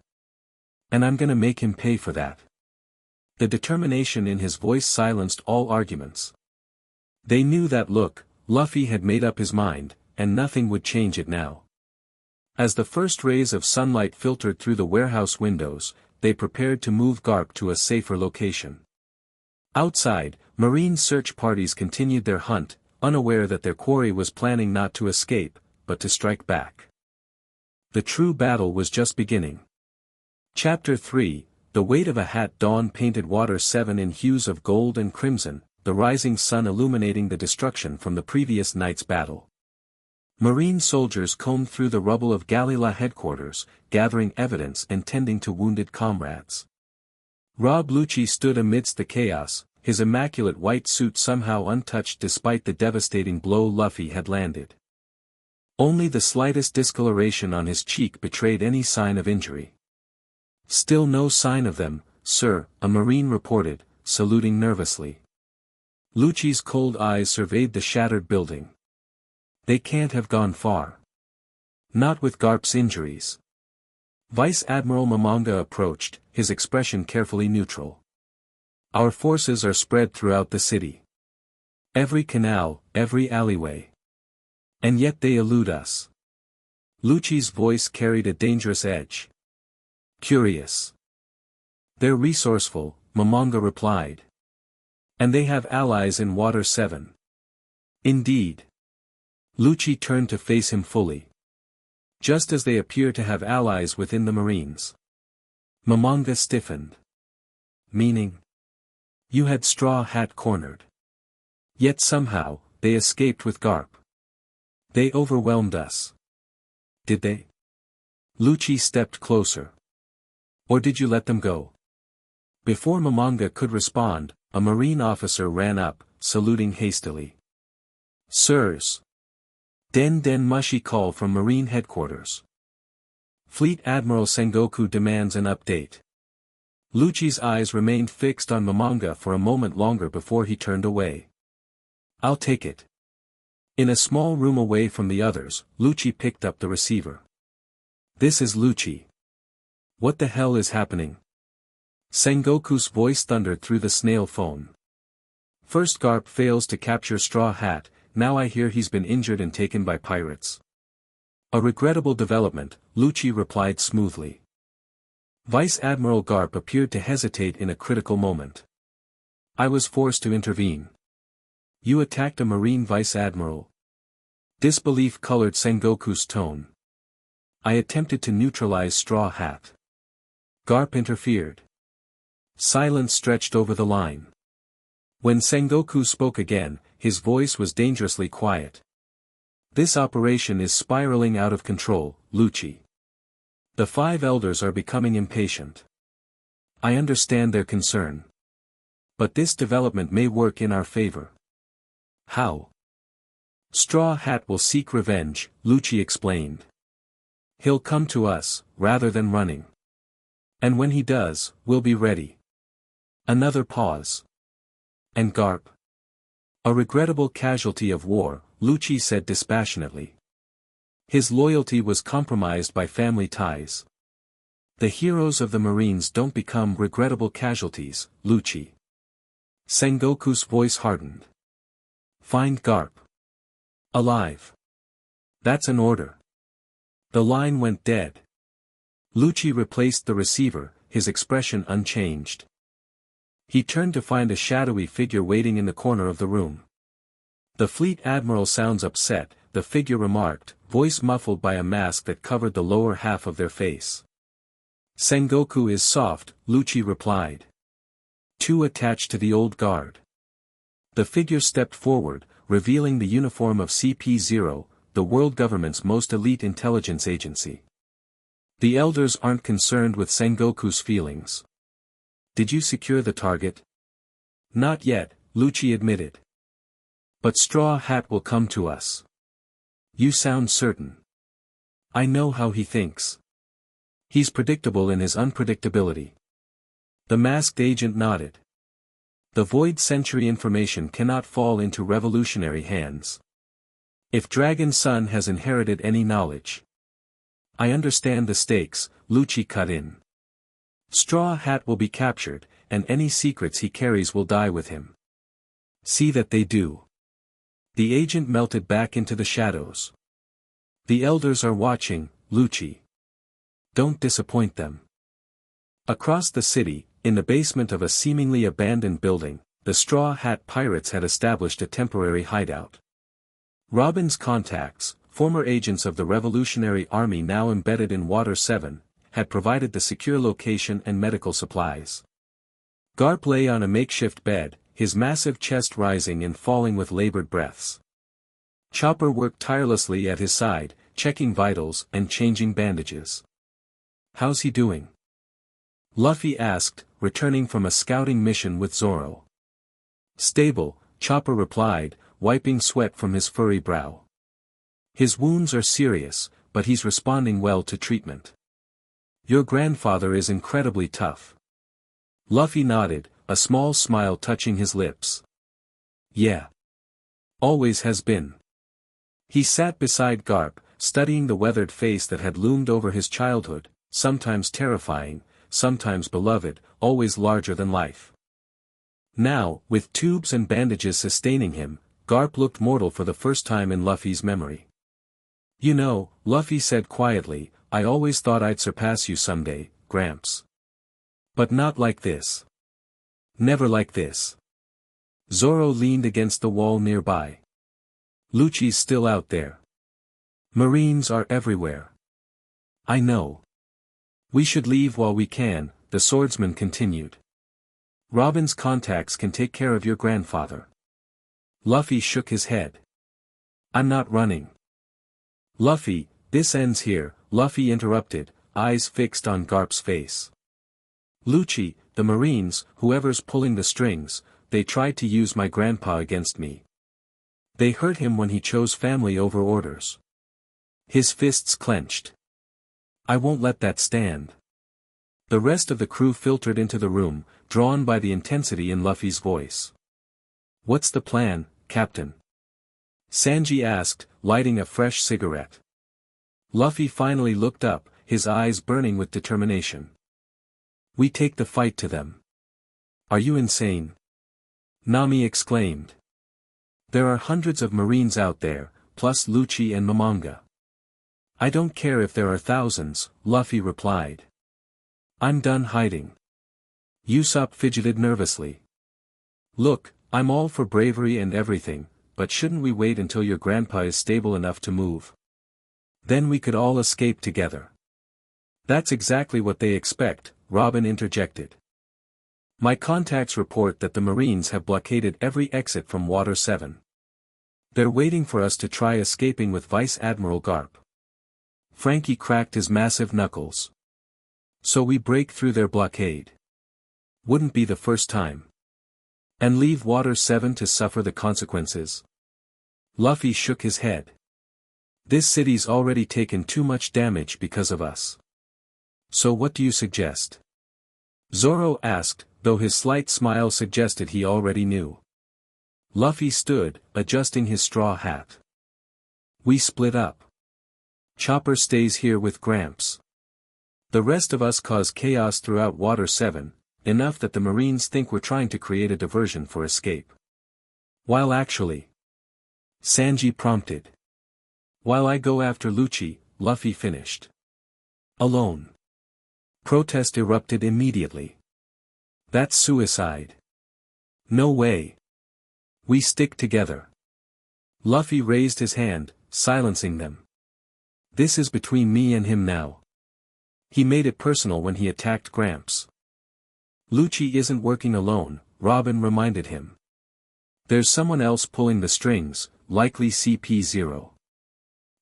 And I'm gonna make him pay for that. The determination in his voice silenced all arguments. They knew that look, Luffy had made up his mind, and nothing would change it now. As the first rays of sunlight filtered through the warehouse windows, they prepared to move Garp to a safer location. Outside, marine search parties continued their hunt, unaware that their quarry was planning not to escape, but to strike back. The true battle was just beginning. Chapter 3, The Weight of a Hat. Dawn painted water 7 in hues of gold and crimson, the rising sun illuminating the destruction from the previous night's battle. Marine soldiers combed through the rubble of Galila headquarters, gathering evidence and tending to wounded comrades. Rob Lucci stood amidst the chaos, his immaculate white suit somehow untouched despite the devastating blow Luffy had landed. Only the slightest discoloration on his cheek betrayed any sign of injury. Still no sign of them, sir, a marine reported, saluting nervously. Lucci's cold eyes surveyed the shattered building. They can't have gone far. Not with Garp's injuries. Vice Admiral Momonga approached, his expression carefully neutral. Our forces are spread throughout the city. Every canal, every alleyway. And yet they elude us. Lucci's voice carried a dangerous edge. Curious. They're resourceful, Momonga replied. And they have allies in Water 7. Indeed. Lucci turned to face him fully. Just as they appear to have allies within the Marines. Momonga stiffened. Meaning? You had Straw Hat cornered. Yet somehow, they escaped with Garp. They overwhelmed us. Did they? Lucci stepped closer. Or did you let them go? Before Momonga could respond, a Marine officer ran up, saluting hastily. Sirs. Den Mushi call from Marine headquarters. Fleet Admiral Sengoku demands an update. Lucci's eyes remained fixed on Momonga for a moment longer before he turned away. I'll take it. In a small room away from the others, Lucci picked up the receiver. This is Lucci. What the hell is happening? Sengoku's voice thundered through the snail phone. First Garp fails to capture Straw Hat, now I hear he's been injured and taken by pirates. A regrettable development, Lucci replied smoothly. Vice Admiral Garp appeared to hesitate in a critical moment. I was forced to intervene. You attacked a Marine Vice Admiral. Disbelief colored Sengoku's tone. I attempted to neutralize Straw Hat. Garp interfered. Silence stretched over the line. When Sengoku spoke again, his voice was dangerously quiet. This operation is spiraling out of control, Lucci. The 5 elders are becoming impatient. I understand their concern. But this development may work in our favor. How? Straw Hat will seek revenge, Lucci explained. He'll come to us, rather than running. And when he does, we'll be ready. Another pause. And Garp? A regrettable casualty of war, Lucci said dispassionately. His loyalty was compromised by family ties. The heroes of the Marines don't become regrettable casualties, Lucci. Sengoku's voice hardened. Find Garp. Alive. That's an order. The line went dead. Lucci replaced the receiver, his expression unchanged. He turned to find a shadowy figure waiting in the corner of the room. The Fleet Admiral sounds upset, the figure remarked, voice muffled by a mask that covered the lower half of their face. Sengoku is soft, Lucci replied. Too attached to the old guard. The figure stepped forward, revealing the uniform of CP0, the world government's most elite intelligence agency. The elders aren't concerned with Sengoku's feelings. Did you secure the target? Not yet, Lucci admitted. But Straw Hat will come to us. You sound certain. I know how he thinks. He's predictable in his unpredictability. The masked agent nodded. The Void Century information cannot fall into revolutionary hands. If Dragon Sun has inherited any knowledge. I understand the stakes, Lucci cut in. Straw Hat will be captured, and any secrets he carries will die with him. See that they do. The agent melted back into the shadows. The elders are watching, Lucci. Don't disappoint them. Across the city, in the basement of a seemingly abandoned building, the Straw Hat Pirates had established a temporary hideout. Robin's contacts, former agents of the Revolutionary Army now embedded in Water 7, had provided the secure location and medical supplies. Garp lay on a makeshift bed, his massive chest rising and falling with labored breaths. Chopper worked tirelessly at his side, checking vitals and changing bandages. How's he doing? Luffy asked, returning from a scouting mission with Zoro. Stable, Chopper replied, wiping sweat from his furry brow. His wounds are serious, but he's responding well to treatment. Your grandfather is incredibly tough. Luffy nodded, a small smile touching his lips. Yeah. Always has been. He sat beside Garp, studying the weathered face that had loomed over his childhood, sometimes terrifying, sometimes beloved, always larger than life. Now, with tubes and bandages sustaining him, Garp looked mortal for the first time in Luffy's memory. You know, Luffy said quietly, I always thought I'd surpass you someday, Gramps. But not like this. Never like this. Zoro leaned against the wall nearby. Lucci's still out there. Marines are everywhere. I know. We should leave while we can, the swordsman continued. Robin's contacts can take care of your grandfather. Luffy shook his head. I'm not running. Luffy, this ends here, Luffy interrupted, eyes fixed on Garp's face. Lucci, the Marines, whoever's pulling the strings, they tried to use my grandpa against me. They hurt him when he chose family over orders. His fists clenched. I won't let that stand. The rest of the crew filtered into the room, drawn by the intensity in Luffy's voice. What's the plan, Captain? Sanji asked, lighting a fresh cigarette. Luffy finally looked up, his eyes burning with determination. We take the fight to them. Are you insane? Nami exclaimed. There are hundreds of Marines out there, plus Lucci and Momonga. I don't care if there are thousands, Luffy replied. I'm done hiding. Usopp fidgeted nervously. Look, I'm all for bravery and everything, but shouldn't we wait until your grandpa is stable enough to move? Then we could all escape together. That's exactly what they expect, Robin interjected. My contacts report that the Marines have blockaded every exit from Water 7. They're waiting for us to try escaping with Vice Admiral Garp. Frankie cracked his massive knuckles. So we break through their blockade. Wouldn't be the first time. And leave Water 7 to suffer the consequences. Luffy shook his head. This city's already taken too much damage because of us. So what do you suggest? Zoro asked, though his slight smile suggested he already knew. Luffy stood, adjusting his straw hat. We split up. Chopper stays here with Gramps. The rest of us cause chaos throughout Water 7, enough that the Marines think we're trying to create a diversion for escape. While actually... Sanji prompted. While I go after Lucci, Luffy finished. Alone. Protest erupted immediately. That's suicide. No way. We stick together. Luffy raised his hand, silencing them. This is between me and him now. He made it personal when he attacked Gramps. Lucci isn't working alone, Robin reminded him. There's someone else pulling the strings, likely CP0.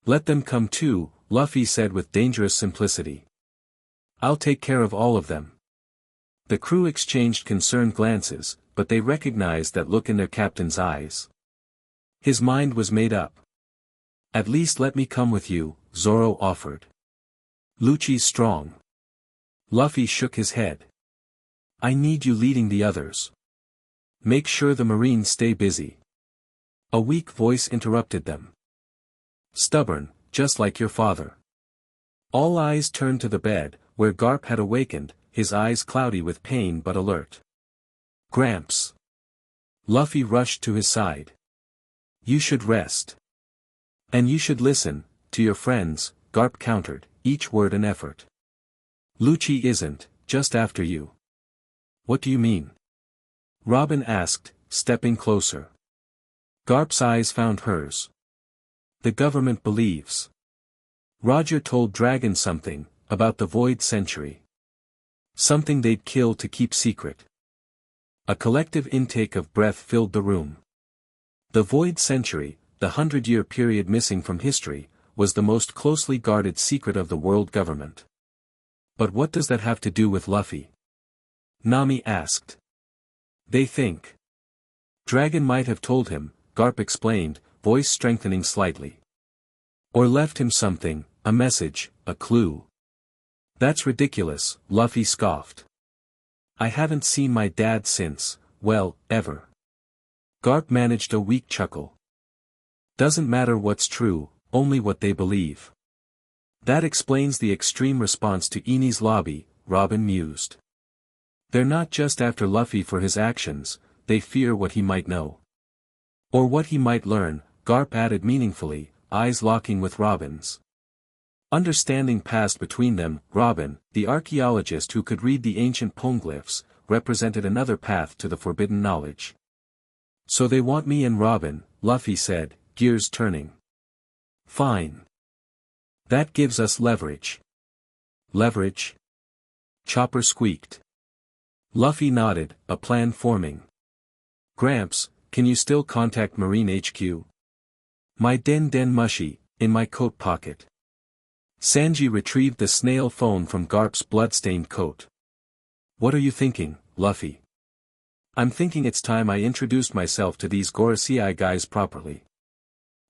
Let them come too, Luffy said with dangerous simplicity. I'll take care of all of them. The crew exchanged concerned glances, but they recognized that look in their captain's eyes. His mind was made up. At least let me come with you, Zoro offered. Lucci's strong. Luffy shook his head. I need you leading the others. Make sure the Marines stay busy. A weak voice interrupted them. Stubborn, just like your father. All eyes turned to the bed, where Garp had awakened, his eyes cloudy with pain but alert. Gramps. Luffy rushed to his side. You should rest. And you should listen, to your friends, Garp countered, each word an effort. Lucci isn't, just after you. What do you mean? Robin asked, stepping closer. Garp's eyes found hers. The government believes. Roger told Dragon something, about the Void Century. Something they'd kill to keep secret. A collective intake of breath filled the room. The Void Century, the 100-year period missing from history, was the most closely guarded secret of the world government. But what does that have to do with Luffy? Nami asked. They think. Dragon might have told him, Garp explained, voice strengthening slightly. Or left him something, a message, a clue. That's ridiculous, Luffy scoffed. I haven't seen my dad since, well, ever. Garp managed a weak chuckle. Doesn't matter what's true, only what they believe. That explains the extreme response to Enies lobby, Robin mused. They're not just after Luffy for his actions, they fear what he might know. Or what he might learn, Garp added meaningfully, eyes locking with Robin's. Understanding passed between them. Robin, the archaeologist who could read the ancient poneglyphs, represented another path to the forbidden knowledge. So they want me and Robin, Luffy said, gears turning. Fine. That gives us leverage. Leverage? Chopper squeaked. Luffy nodded, a plan forming. Gramps, can you still contact Marine HQ? My den mushy, in my coat pocket. Sanji retrieved the snail phone from Garp's blood-stained coat. What are you thinking, Luffy? I'm thinking it's time I introduced myself to these Gorosei guys properly.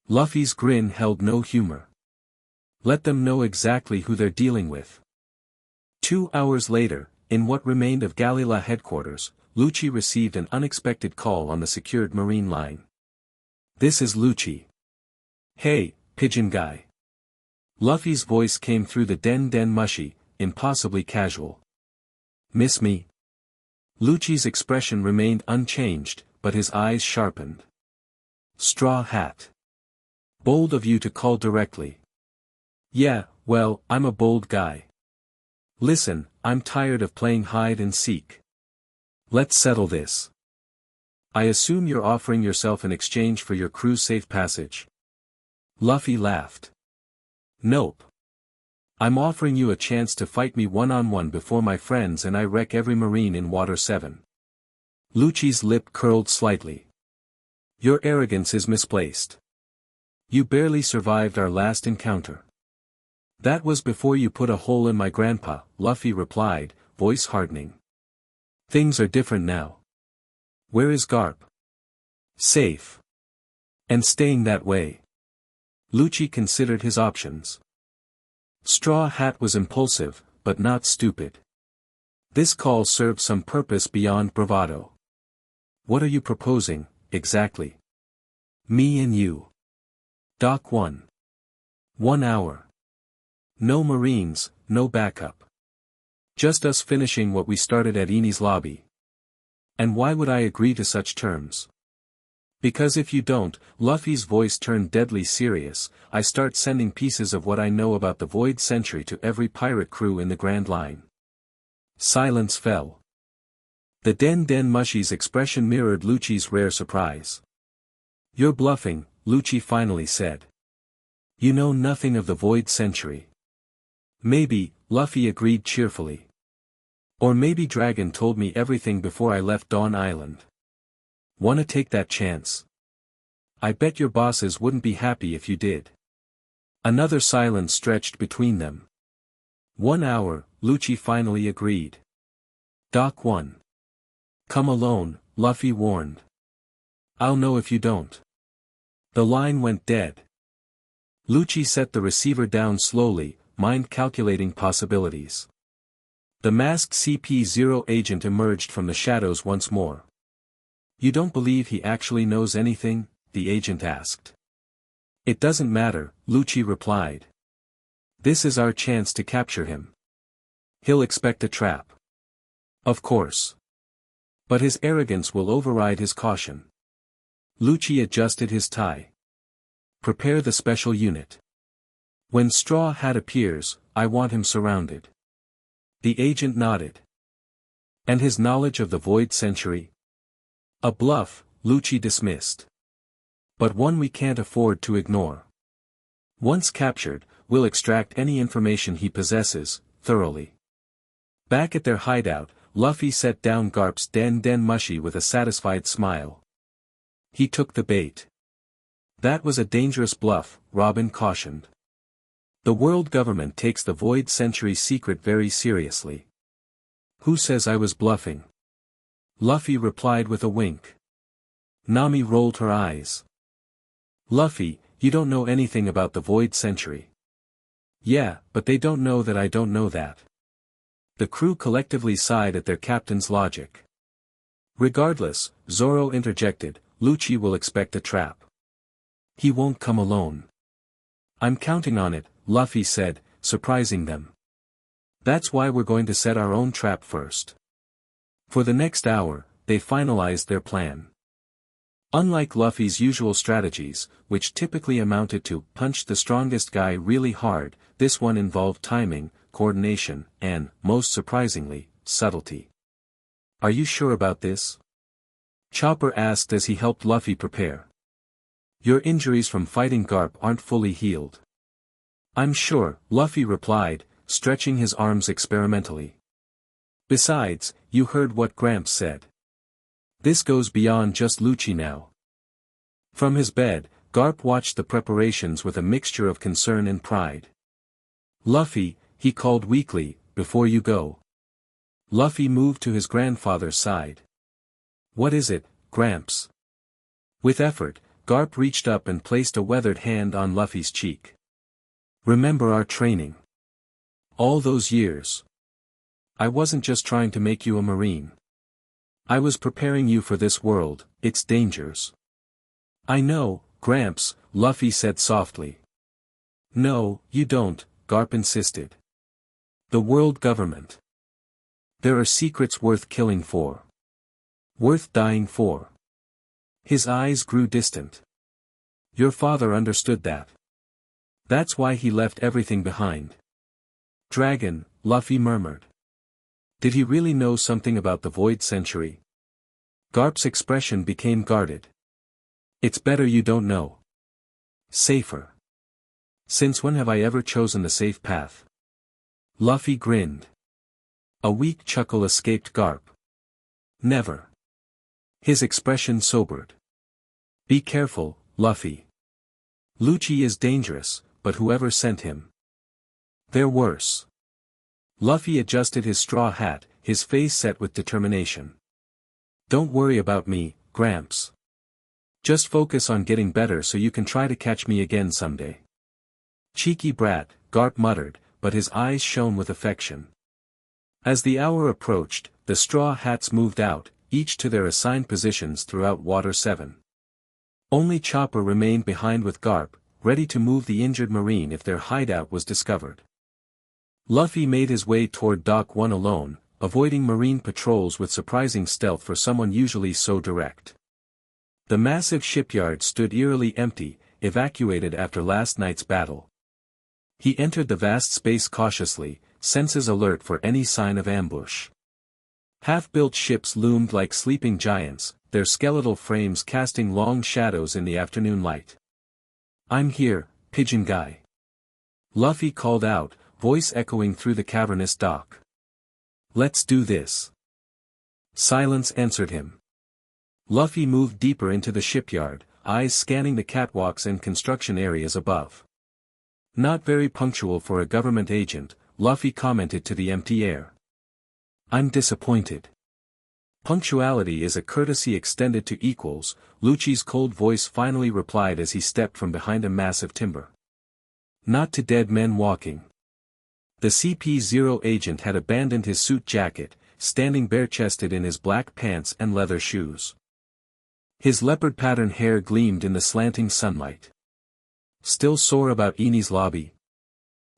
Luffy's grin held no humor. Let them know exactly who they're dealing with. 2 hours later, in what remained of Galila headquarters, Lucci received an unexpected call on the secured marine line. This is Lucci. Hey, pigeon guy. Luffy's voice came through the den mushy, impossibly casual. Miss me? Lucci's expression remained unchanged, but his eyes sharpened. Straw Hat. Bold of you to call directly. Yeah, well, I'm a bold guy. Listen, I'm tired of playing hide and seek. Let's settle this. I assume you're offering yourself in exchange for your crew's safe passage. Luffy laughed. Nope. I'm offering you a chance to fight me one-on-one before my friends and I wreck every marine in Water 7. Lucci's lip curled slightly. Your arrogance is misplaced. You barely survived our last encounter. That was before you put a hole in my grandpa, Luffy replied, voice hardening. Things are different now. Where is Garp? Safe. And staying that way. Lucci considered his options. Straw Hat was impulsive, but not stupid. This call served some purpose beyond bravado. What are you proposing, exactly? Me and you. Dock 1. 1 hour. No Marines, no backup. Just us finishing what we started at Enies lobby. And why would I agree to such terms? Because if you don't, Luffy's voice turned deadly serious, I start sending pieces of what I know about the Void Century to every pirate crew in the Grand Line. Silence fell. The den mushy's expression mirrored Lucci's rare surprise. You're bluffing, Lucci finally said. You know nothing of the Void Century. Maybe, Luffy agreed cheerfully. Or maybe Dragon told me everything before I left Dawn Island. Wanna take that chance? I bet your bosses wouldn't be happy if you did. Another silence stretched between them. 1 hour, Lucci finally agreed. Doc 1. Come alone, Luffy warned. I'll know if you don't. The line went dead. Lucci set the receiver down slowly, mind calculating possibilities. The masked CP0 agent emerged from the shadows once more. You don't believe he actually knows anything? The agent asked. It doesn't matter, Lucci replied. This is our chance to capture him. He'll expect a trap. Of course. But his arrogance will override his caution. Lucci adjusted his tie. Prepare the special unit. When Straw Hat appears, I want him surrounded. The agent nodded. And his knowledge of the Void Century? A bluff, Lucci dismissed. But one we can't afford to ignore. Once captured, we'll extract any information he possesses, thoroughly. Back at their hideout, Luffy set down Garp's Den Mushi with a satisfied smile. He took the bait. That was a dangerous bluff, Robin cautioned. The world government takes the Void Century secret very seriously. Who says I was bluffing? Luffy replied with a wink. Nami rolled her eyes. Luffy, you don't know anything about the Void Century. Yeah, but they don't know that I don't know that. The crew collectively sighed at their captain's logic. Regardless, Zoro interjected, Lucci will expect a trap. He won't come alone. I'm counting on it, Luffy said, surprising them. That's why we're going to set our own trap first. For the next hour, they finalized their plan. Unlike Luffy's usual strategies, which typically amounted to punch the strongest guy really hard, this one involved timing, coordination, and, most surprisingly, subtlety. Are you sure about this? Chopper asked as he helped Luffy prepare. Your injuries from fighting Garp aren't fully healed. I'm sure, Luffy replied, stretching his arms experimentally. Besides, you heard what Gramps said. This goes beyond just Lucci now. From his bed, Garp watched the preparations with a mixture of concern and pride. Luffy, he called weakly, before you go. Luffy moved to his grandfather's side. What is it, Gramps? With effort, Garp reached up and placed a weathered hand on Luffy's cheek. Remember our training. All those years. I wasn't just trying to make you a Marine. I was preparing you for this world, its dangers. I know, Gramps, Luffy said softly. No, you don't, Garp insisted. The world government. There are secrets worth killing for. Worth dying for. His eyes grew distant. Your father understood that. That's why he left everything behind. Dragon, Luffy murmured. Did he really know something about the Void Century? Garp's expression became guarded. It's better you don't know. Safer. Since when have I ever chosen the safe path? Luffy grinned. A weak chuckle escaped Garp. Never. His expression sobered. Be careful, Luffy. Lucci is dangerous, but whoever sent him. They're worse. Luffy adjusted his straw hat, his face set with determination. Don't worry about me, Gramps. Just focus on getting better so you can try to catch me again someday. Cheeky brat, Garp muttered, but his eyes shone with affection. As the hour approached, the straw hats moved out, each to their assigned positions throughout Water 7. Only Chopper remained behind with Garp, ready to move the injured Marine if their hideout was discovered. Luffy made his way toward Dock 1 alone, avoiding Marine patrols with surprising stealth for someone usually so direct. The massive shipyard stood eerily empty, evacuated after last night's battle. He entered the vast space cautiously, senses alert for any sign of ambush. Half-built ships loomed like sleeping giants, their skeletal frames casting long shadows in the afternoon light. I'm here, Pigeon Guy. Luffy called out, voice echoing through the cavernous dock. Let's do this. Silence answered him. Luffy moved deeper into the shipyard, eyes scanning the catwalks and construction areas above. Not very punctual for a government agent, Luffy commented to the empty air. I'm disappointed. Punctuality is a courtesy extended to equals, Lucci's cold voice finally replied as he stepped from behind a mass of timber. Not to dead men walking. The CP0 agent had abandoned his suit jacket, standing bare-chested in his black pants and leather shoes. His leopard-pattern hair gleamed in the slanting sunlight. Still sore about Eni's lobby?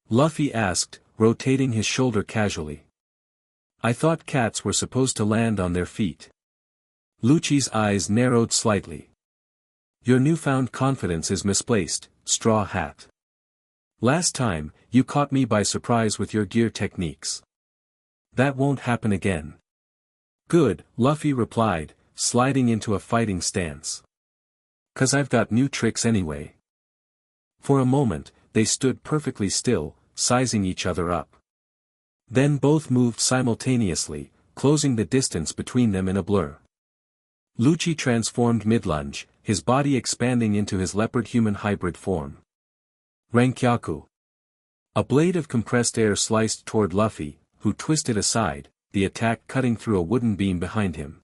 Luffy asked, rotating his shoulder casually. I thought cats were supposed to land on their feet. Lucci's eyes narrowed slightly. Your newfound confidence is misplaced, Straw Hat. Last time, you caught me by surprise with your gear techniques. That won't happen again. Good, Luffy replied, sliding into a fighting stance. 'Cause I've got new tricks anyway. For a moment, they stood perfectly still, sizing each other up. Then both moved simultaneously, closing the distance between them in a blur. Lucci transformed mid-lunge, his body expanding into his leopard-human hybrid form. Rankyaku. A blade of compressed air sliced toward Luffy, who twisted aside, the attack cutting through a wooden beam behind him.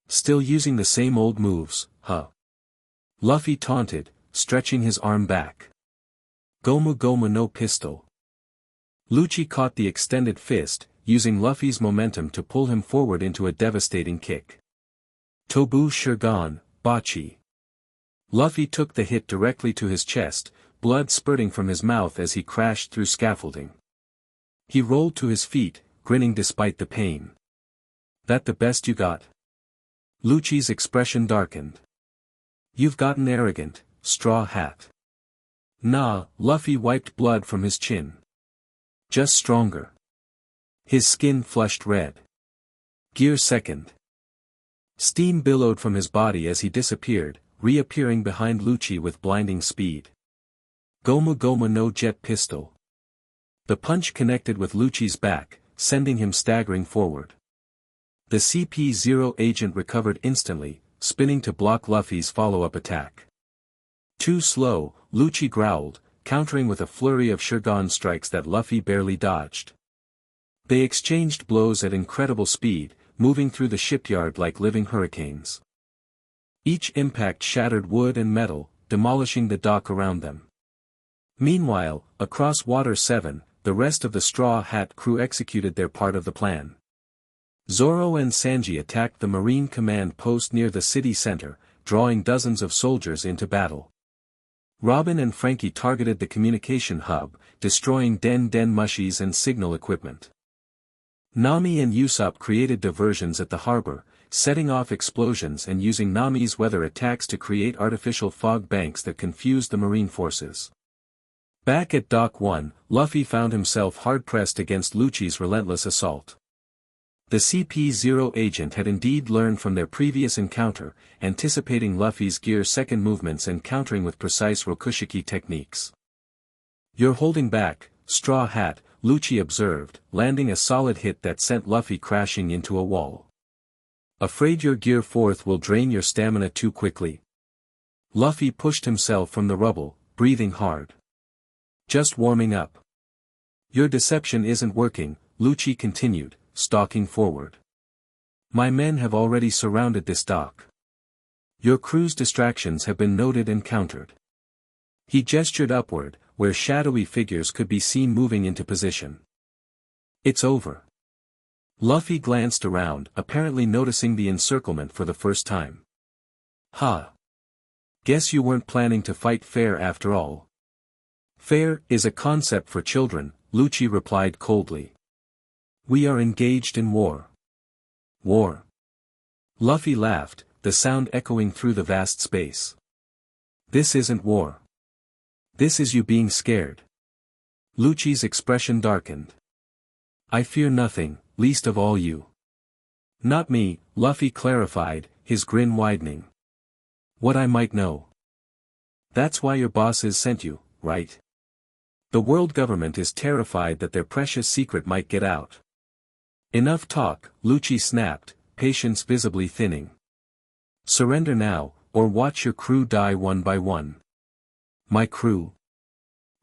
Still using the same old moves, huh? Luffy taunted, stretching his arm back. Gomu Gomu no pistol. Lucci caught the extended fist, using Luffy's momentum to pull him forward into a devastating kick. Tobu Shirgan, Bachi. Luffy took the hit directly to his chest, blood spurting from his mouth as he crashed through scaffolding. He rolled to his feet, grinning despite the pain. That the best you got? Lucci's expression darkened. You've gotten arrogant, Straw Hat. Nah, Luffy wiped blood from his chin. Just stronger. His skin flushed red. Gear second. Steam billowed from his body as he disappeared, reappearing behind Lucci with blinding speed. Gomu Gomu no jet pistol. The punch connected with Lucci's back, sending him staggering forward. The CP0 agent recovered instantly, spinning to block Luffy's follow-up attack. Too slow, Lucci growled, countering with a flurry of Shirgan strikes that Luffy barely dodged. They exchanged blows at incredible speed, moving through the shipyard like living hurricanes. Each impact shattered wood and metal, demolishing the dock around them. Meanwhile, across Water 7, the rest of the Straw Hat crew executed their part of the plan. Zoro and Sanji attacked the Marine Command post near the city center, drawing dozens of soldiers into battle. Robin and Frankie targeted the communication hub, destroying Den Den Mushies and signal equipment. Nami and Usopp created diversions at the harbor, setting off explosions and using Nami's weather attacks to create artificial fog banks that confused the marine forces. Back at Dock 1, Luffy found himself hard-pressed against Lucci's relentless assault. The CP0 agent had indeed learned from their previous encounter, anticipating Luffy's gear second movements and countering with precise Rokushiki techniques. You're holding back, Straw Hat, Lucci observed, landing a solid hit that sent Luffy crashing into a wall. Afraid your gear fourth will drain your stamina too quickly? Luffy pushed himself from the rubble, breathing hard. Just warming up. Your deception isn't working, Lucci continued, stalking forward. My men have already surrounded this dock. Your crew's distractions have been noted and countered. He gestured upward, where shadowy figures could be seen moving into position. It's over. Luffy glanced around, apparently noticing the encirclement for the first time. Ha! Guess you weren't planning to fight fair after all. Fair is a concept for children, Lucci replied coldly. We are engaged in war. War. Luffy laughed, the sound echoing through the vast space. This isn't war. This is you being scared. Lucci's expression darkened. I fear nothing, least of all you. Not me, Luffy clarified, his grin widening. What I might know. That's why your bosses sent you, right? The world government is terrified that their precious secret might get out. Enough talk, Lucci snapped, patience visibly thinning. Surrender now, or watch your crew die one by one. My crew?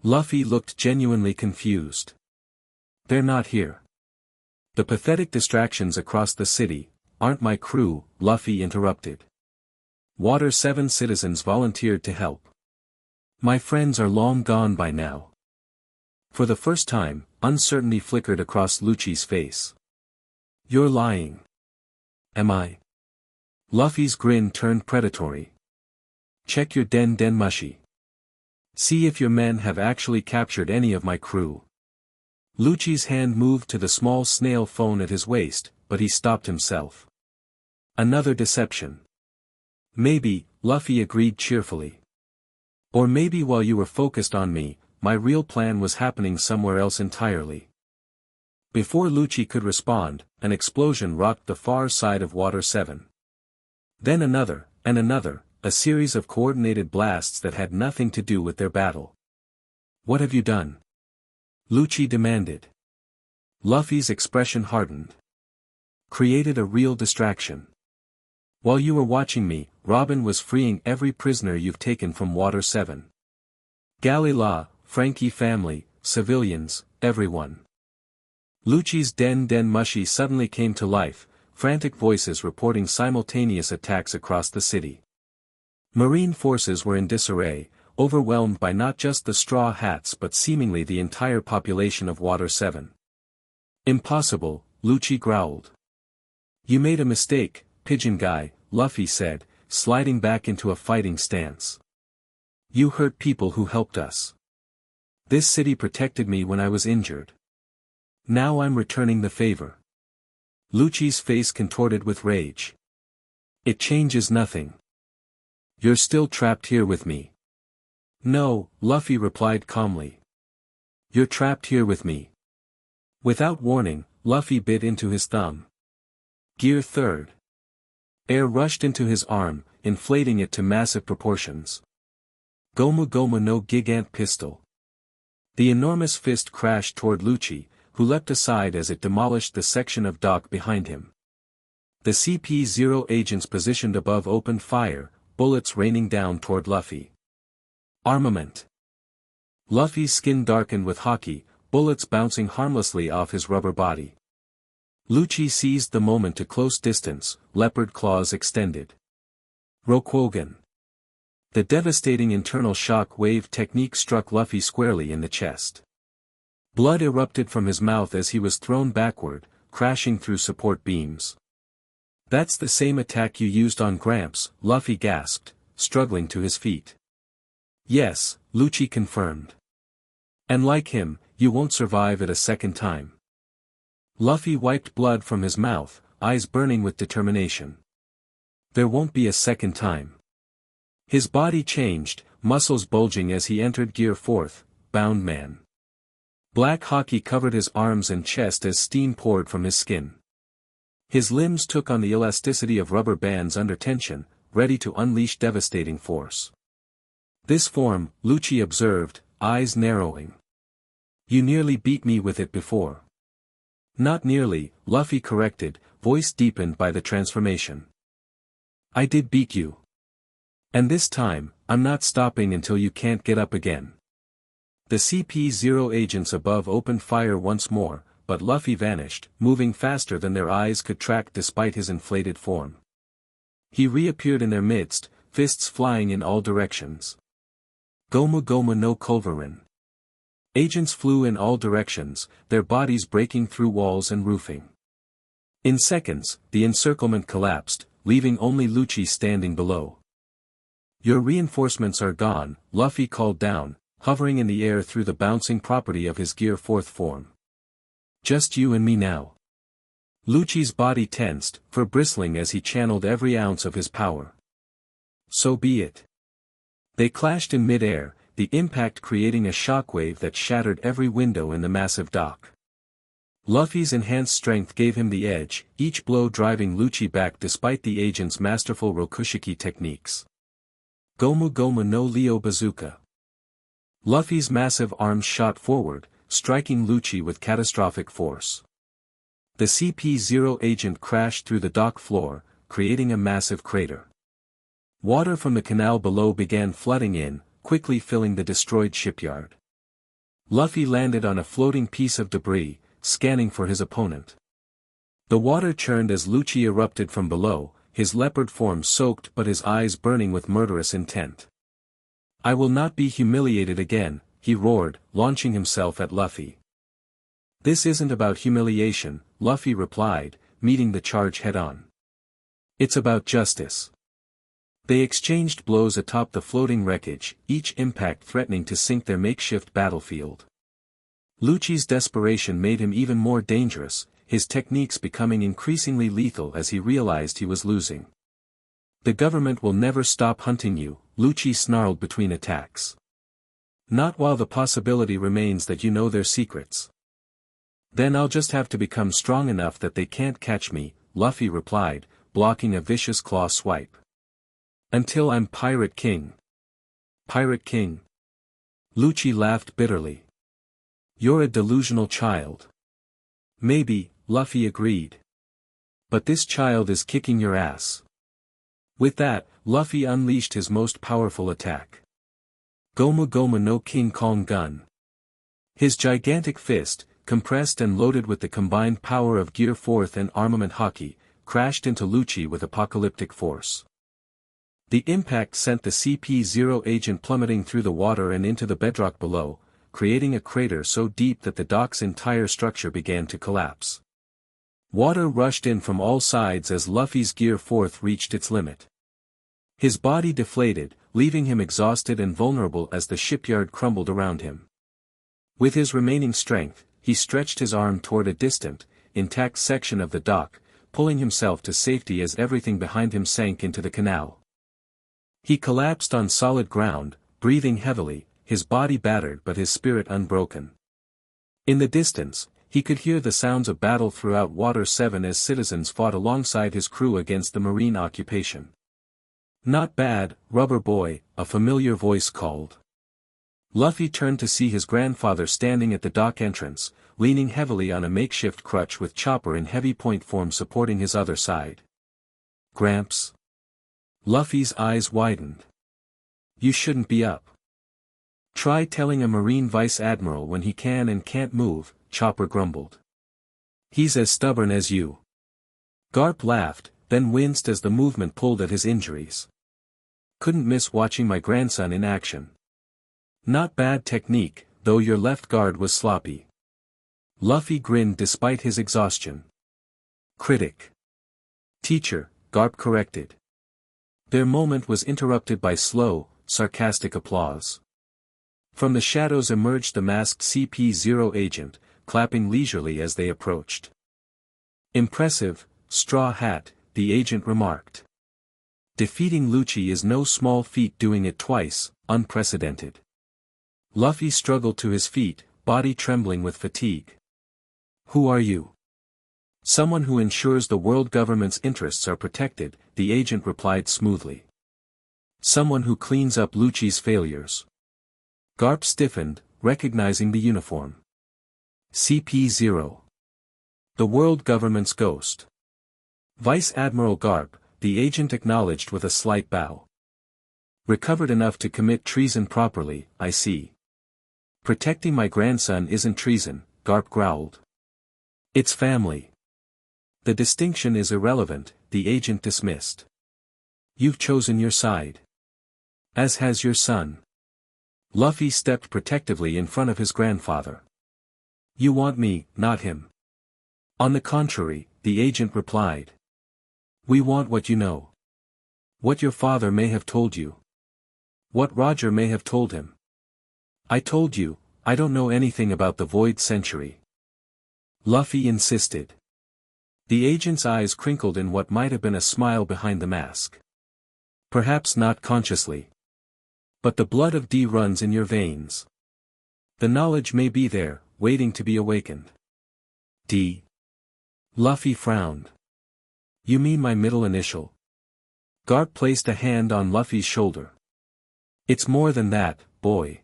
Luffy looked genuinely confused. They're not here. The pathetic distractions across the city aren't my crew, Luffy interrupted. Water 7 citizens volunteered to help. My friends are long gone by now. For the first time, uncertainty flickered across Lucci's face. You're lying. Am I? Luffy's grin turned predatory. Check your den mushi. See if your men have actually captured any of my crew. Lucci's hand moved to the small snail phone at his waist, but he stopped himself. Another deception. Maybe, Luffy agreed cheerfully. Or maybe while you were focused on me, my real plan was happening somewhere else entirely. Before Lucci could respond, an explosion rocked the far side of Water 7. Then another, and another, a series of coordinated blasts that had nothing to do with their battle. What have you done? Lucci demanded. Luffy's expression hardened. Created a real distraction. While you were watching me, Robin was freeing every prisoner you've taken from Water 7. Galila, Frankie family, civilians, everyone. Lucci's den mushi suddenly came to life, frantic voices reporting simultaneous attacks across the city. Marine forces were in disarray, overwhelmed by not just the Straw Hats but seemingly the entire population of Water 7. Impossible, Lucci growled. You made a mistake, pigeon guy, Luffy said, sliding back into a fighting stance. You hurt people who helped us. This city protected me when I was injured. Now I'm returning the favor. Lucci's face contorted with rage. It changes nothing. You're still trapped here with me. No, Luffy replied calmly. You're trapped here with me. Without warning, Luffy bit into his thumb. Gear 3rd. Air rushed into his arm, inflating it to massive proportions. Gomu Gomu no Gigant Pistol. The enormous fist crashed toward Lucci, who leapt aside as it demolished the section of dock behind him. The CP-0 agents positioned above opened fire, bullets raining down toward Luffy. Armament. Luffy's skin darkened with haki, bullets bouncing harmlessly off his rubber body. Lucci seized the moment to close distance, leopard claws extended. Rokugan. The devastating internal shock wave technique struck Luffy squarely in the chest. Blood erupted from his mouth as he was thrown backward, crashing through support beams. That's the same attack you used on Gramps, Luffy gasped, struggling to his feet. Yes, Lucci confirmed. And like him, you won't survive it a second time. Luffy wiped blood from his mouth, eyes burning with determination. There won't be a second time. His body changed, muscles bulging as he entered Gear 4th, Bound Man. Black haki covered his arms and chest as steam poured from his skin. His limbs took on the elasticity of rubber bands under tension, ready to unleash devastating force. This form, Lucci observed, eyes narrowing. You nearly beat me with it before. Not nearly, Luffy corrected, voice deepened by the transformation. I did beat you. And this time, I'm not stopping until you can't get up again. The CP-0 agents above opened fire once more, but Luffy vanished, moving faster than their eyes could track despite his inflated form. He reappeared in their midst, fists flying in all directions. Gomu Gomu no Culverin. Agents flew in all directions, their bodies breaking through walls and roofing. In seconds, the encirclement collapsed, leaving only Lucci standing below. Your reinforcements are gone, Luffy called down, hovering in the air through the bouncing property of his Gear 4th form. Just you and me now. Lucci's body tensed, fur bristling as he channeled every ounce of his power. So be it. They clashed in mid-air, the impact creating a shockwave that shattered every window in the massive dock. Luffy's enhanced strength gave him the edge, each blow driving Lucci back despite the agent's masterful Rokushiki techniques. Gomu Gomu no Leo Bazooka. Luffy's massive arms shot forward, striking Lucci with catastrophic force. The CP-0 agent crashed through the dock floor, creating a massive crater. Water from the canal below began flooding in, quickly filling the destroyed shipyard. Luffy landed on a floating piece of debris, scanning for his opponent. The water churned as Lucci erupted from below, his leopard form soaked but his eyes burning with murderous intent. "I will not be humiliated again," he roared, launching himself at Luffy. "This isn't about humiliation," Luffy replied, meeting the charge head-on. "It's about justice." They exchanged blows atop the floating wreckage, each impact threatening to sink their makeshift battlefield. Lucci's desperation made him even more dangerous, his techniques becoming increasingly lethal as he realized he was losing. "The government will never stop hunting you," Lucci snarled between attacks. "Not while the possibility remains that you know their secrets." "Then I'll just have to become strong enough that they can't catch me," Luffy replied, blocking a vicious claw swipe. "Until I'm Pirate King." "Pirate King?" Lucci laughed bitterly. "You're a delusional child." "Maybe," Luffy agreed. "But this child is kicking your ass." With that, Luffy unleashed his most powerful attack. Gomu Gomu no King Kong Gun. His gigantic fist, compressed and loaded with the combined power of Gear 4th and Armament Haki, crashed into Lucci with apocalyptic force. The impact sent the CP-0 agent plummeting through the water and into the bedrock below, creating a crater so deep that the dock's entire structure began to collapse. Water rushed in from all sides as Luffy's Gear 4th reached its limit. His body deflated, leaving him exhausted and vulnerable as the shipyard crumbled around him. With his remaining strength, he stretched his arm toward a distant, intact section of the dock, pulling himself to safety as everything behind him sank into the canal. He collapsed on solid ground, breathing heavily, his body battered but his spirit unbroken. In the distance, he could hear the sounds of battle throughout Water 7 as citizens fought alongside his crew against the marine occupation. "Not bad, Rubber Boy," a familiar voice called. Luffy turned to see his grandfather standing at the dock entrance, leaning heavily on a makeshift crutch with Chopper in heavy point form supporting his other side. "Gramps?" Luffy's eyes widened. "You shouldn't be up." "Try telling a Marine Vice Admiral when he can and can't move," Chopper grumbled. "He's as stubborn as you." Garp laughed, then winced as the movement pulled at his injuries. "Couldn't miss watching my grandson in action." "Not bad technique, though your left guard was sloppy." Luffy grinned despite his exhaustion. "Critic." "Teacher," Garp corrected. Their moment was interrupted by slow, sarcastic applause. From the shadows emerged the masked CP-0 agent, clapping leisurely as they approached. "Impressive, Straw Hat," the agent remarked. "Defeating Lucci is no small feat, doing it twice, unprecedented." Luffy struggled to his feet, body trembling with fatigue. "Who are you?" "Someone who ensures the world government's interests are protected," the agent replied smoothly. "Someone who cleans up Lucci's failures." Garp stiffened, recognizing the uniform. CP-0. The world government's ghost. "Vice Admiral Garp," the agent acknowledged with a slight bow. "Recovered enough to commit treason properly, I see." "Protecting my grandson isn't treason," Garp growled. "It's family." "The distinction is irrelevant," the agent dismissed. "You've chosen your side. As has your son." Luffy stepped protectively in front of his grandfather. "You want me, not him." "On the contrary," the agent replied. "We want what you know. What your father may have told you. What Roger may have told him." "I told you, I don't know anything about the Void Century." Luffy insisted. The agent's eyes crinkled in what might have been a smile behind the mask. "Perhaps not consciously. But the blood of D runs in your veins. The knowledge may be there, waiting to be awakened." "D?" Luffy frowned. "You mean my middle initial?" Garp placed a hand on Luffy's shoulder. "It's more than that, boy.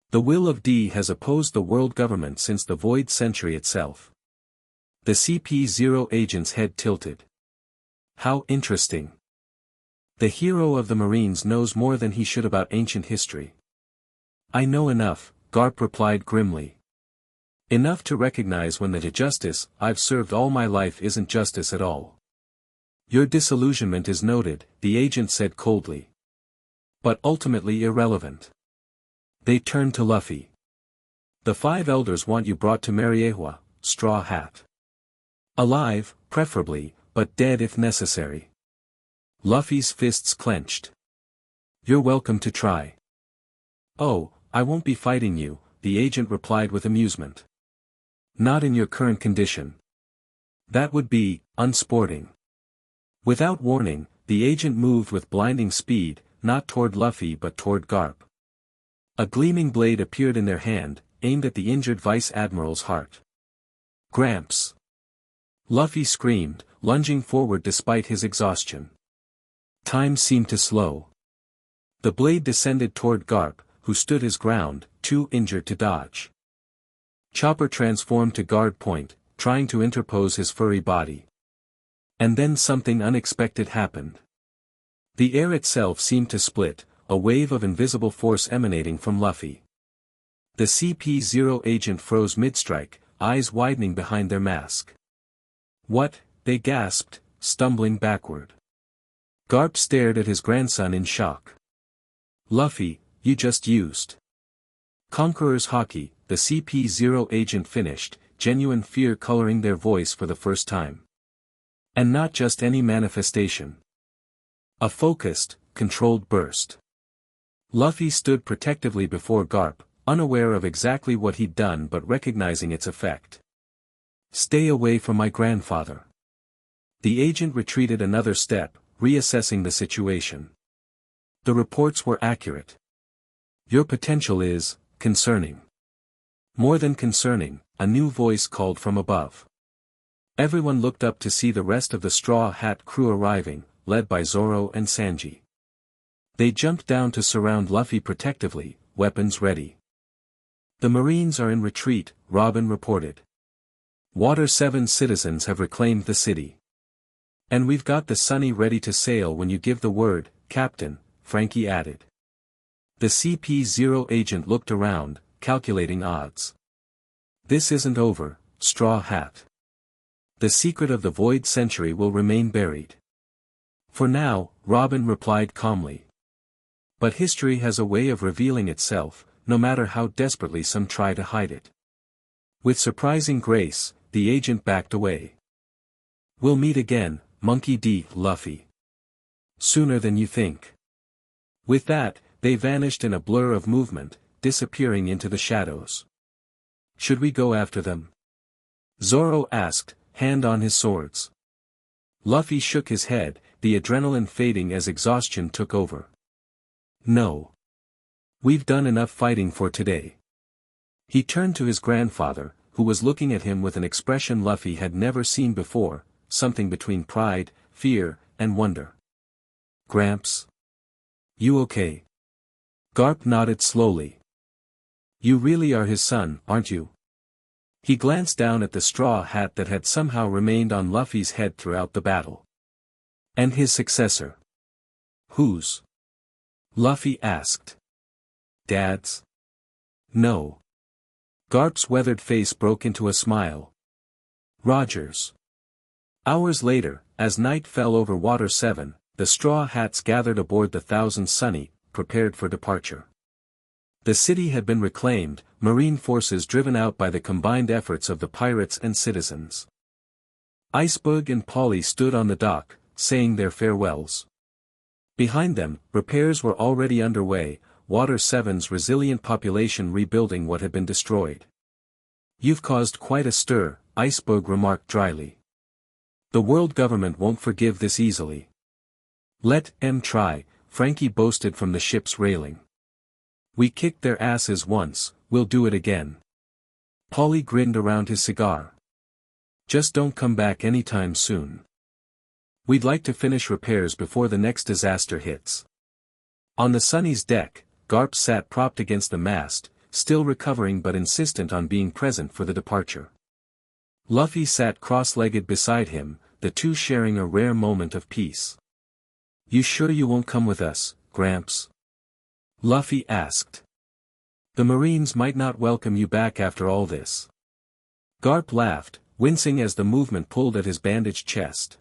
The will of D has opposed the world government since the Void Century itself." The CP-0 agent's head tilted. "How interesting. The hero of the Marines knows more than he should about ancient history." "I know enough," Garp replied grimly. Enough to recognize when the justice I've served all my life isn't justice at all. Your disillusionment is noted, the agent said coldly. But ultimately irrelevant. They turned to Luffy. The 5 elders want you brought to Mariewa, Straw Hat. Alive, preferably, but dead if necessary. Luffy's fists clenched. You're welcome to try. Oh, I won't be fighting you, the agent replied with amusement. Not in your current condition. That would be unsporting. Without warning, the agent moved with blinding speed, not toward Luffy but toward Garp. A gleaming blade appeared in their hand, aimed at the injured Vice Admiral's heart. Gramps! Luffy screamed, lunging forward despite his exhaustion. Time seemed to slow. The blade descended toward Garp, who stood his ground, too injured to dodge. Chopper transformed to guard point, trying to interpose his furry body. And then something unexpected happened. The air itself seemed to split, a wave of invisible force emanating from Luffy. The CP0 agent froze mid-strike, eyes widening behind their mask. What? They gasped, stumbling backward. Garp stared at his grandson in shock. Luffy, you just used Conqueror's Hockey, the CP0 agent finished, genuine fear coloring their voice for the first time. And not just any manifestation. A focused, controlled burst. Luffy stood protectively before Garp, unaware of exactly what he'd done but recognizing its effect. Stay away from my grandfather. The agent retreated another step, reassessing the situation. The reports were accurate. Your potential is concerning. More than concerning, a new voice called from above. Everyone looked up to see the rest of the Straw Hat crew arriving, led by Zoro and Sanji. They jumped down to surround Luffy protectively, weapons ready. The Marines are in retreat, Robin reported. Water 7 citizens have reclaimed the city. And we've got the Sunny ready to sail when you give the word, Captain, Frankie added. The CP0 agent looked around, calculating odds. This isn't over, Straw Hat. The secret of the Void Century will remain buried. For now, Robin replied calmly. But history has a way of revealing itself, no matter how desperately some try to hide it. With surprising grace, the agent backed away. We'll meet again, Monkey D. Luffy. Sooner than you think. With that, they vanished in a blur of movement, disappearing into the shadows. Should we go after them? Zoro asked, hand on his swords. Luffy shook his head, the adrenaline fading as exhaustion took over. No. We've done enough fighting for today. He turned to his grandfather, who was looking at him with an expression Luffy had never seen before, something between pride, fear, and wonder. Gramps? You okay? Garp nodded slowly. You really are his son, aren't you? He glanced down at the straw hat that had somehow remained on Luffy's head throughout the battle. And his successor? Whose? Luffy asked. Dad's? No. Garp's weathered face broke into a smile. Roger's. Hours later, as night fell over Water 7, the Straw Hats gathered aboard the Thousand Sunny, prepared for departure. The city had been reclaimed, marine forces driven out by the combined efforts of the pirates and citizens. Iceberg and Polly stood on the dock, saying their farewells. Behind them, repairs were already underway, Water 7's resilient population rebuilding what had been destroyed. You've caused quite a stir, Iceberg remarked dryly. The world government won't forgive this easily. Let them try, Frankie boasted from the ship's railing. We kicked their asses once, we'll do it again. Polly grinned around his cigar. Just don't come back anytime soon. We'd like to finish repairs before the next disaster hits. On the Sunny's deck, Garp sat propped against the mast, still recovering but insistent on being present for the departure. Luffy sat cross-legged beside him, the two sharing a rare moment of peace. You sure you won't come with us, Gramps? Luffy asked. The Marines might not welcome you back after all this. Garp laughed, wincing as the movement pulled at his bandaged chest.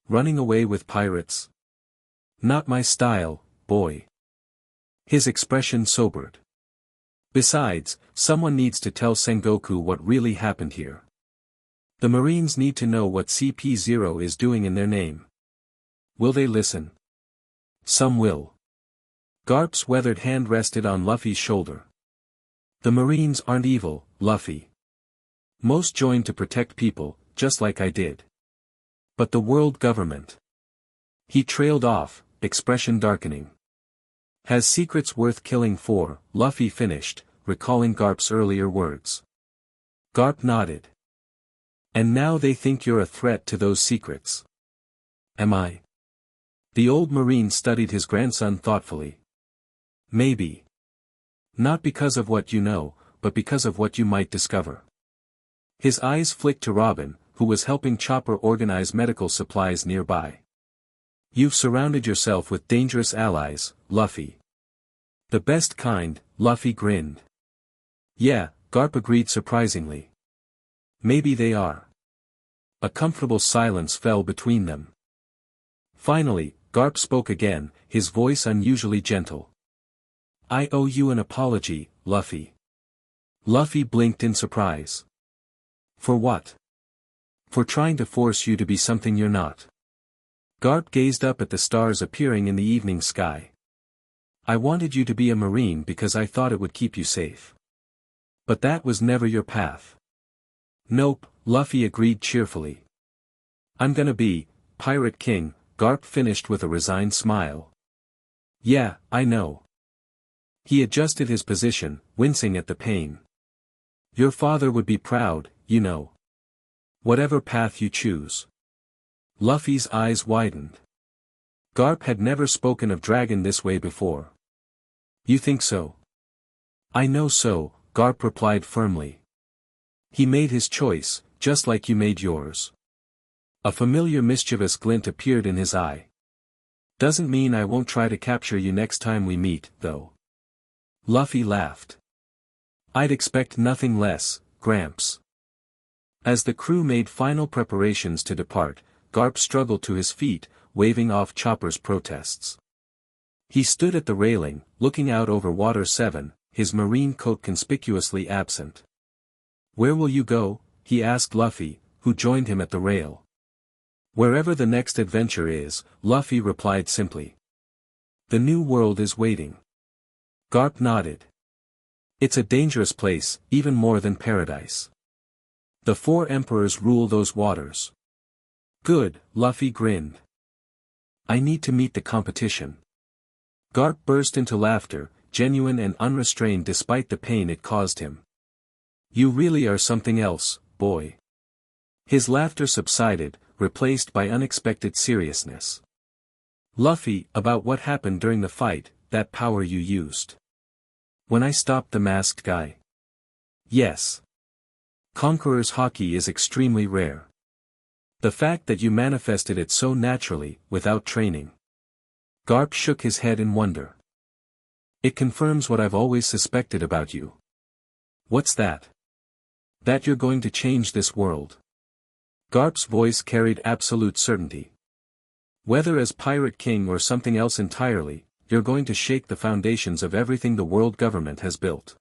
Running away with pirates? Not my style, boy. His expression sobered. Besides, someone needs to tell Sengoku what really happened here. The Marines need to know what CP0 is doing in their name. Will they listen? Some will. Garp's weathered hand rested on Luffy's shoulder. The Marines aren't evil, Luffy. Most joined to protect people, just like I did. But the world government. He trailed off, expression darkening. Has secrets worth killing for, Luffy finished, recalling Garp's earlier words. Garp nodded. And now they think you're a threat to those secrets. Am I? The old Marine studied his grandson thoughtfully. Maybe. Not because of what you know, but because of what you might discover. His eyes flicked to Robin, who was helping Chopper organize medical supplies nearby. You've surrounded yourself with dangerous allies, Luffy. The best kind, Luffy grinned. Yeah, Garp agreed surprisingly. Maybe they are. A comfortable silence fell between them. Finally, Garp spoke again, his voice unusually gentle. I owe you an apology, Luffy. Luffy blinked in surprise. For what? For trying to force you to be something you're not. Garp gazed up at the stars appearing in the evening sky. I wanted you to be a Marine because I thought it would keep you safe. But that was never your path. Nope, Luffy agreed cheerfully. I'm gonna be Pirate King, Garp finished with a resigned smile. Yeah, I know. He adjusted his position, wincing at the pain. Your father would be proud, you know. Whatever path you choose. Luffy's eyes widened. Garp had never spoken of Dragon this way before. You think so? I know so, Garp replied firmly. He made his choice, just like you made yours. A familiar mischievous glint appeared in his eye. Doesn't mean I won't try to capture you next time we meet, though. Luffy laughed. I'd expect nothing less, Gramps. As the crew made final preparations to depart, Garp struggled to his feet, waving off Chopper's protests. He stood at the railing, looking out over Water 7, his marine coat conspicuously absent. Where will you go? He asked Luffy, who joined him at the rail. Wherever the next adventure is, Luffy replied simply. The new world is waiting. Garp nodded. It's a dangerous place, even more than paradise. The 4 emperors rule those waters. Good, Luffy grinned. I need to meet the competition. Garp burst into laughter, genuine and unrestrained despite the pain it caused him. You really are something else, boy. His laughter subsided, replaced by unexpected seriousness. Luffy, about what happened during the fight, that power you used. When I stopped the masked guy. Yes. Conqueror's haki is extremely rare. The fact that you manifested it so naturally, without training. Garp shook his head in wonder. It confirms what I've always suspected about you. What's that? That you're going to change this world. Garp's voice carried absolute certainty. Whether as Pirate King or something else entirely, you're going to shake the foundations of everything the world government has built.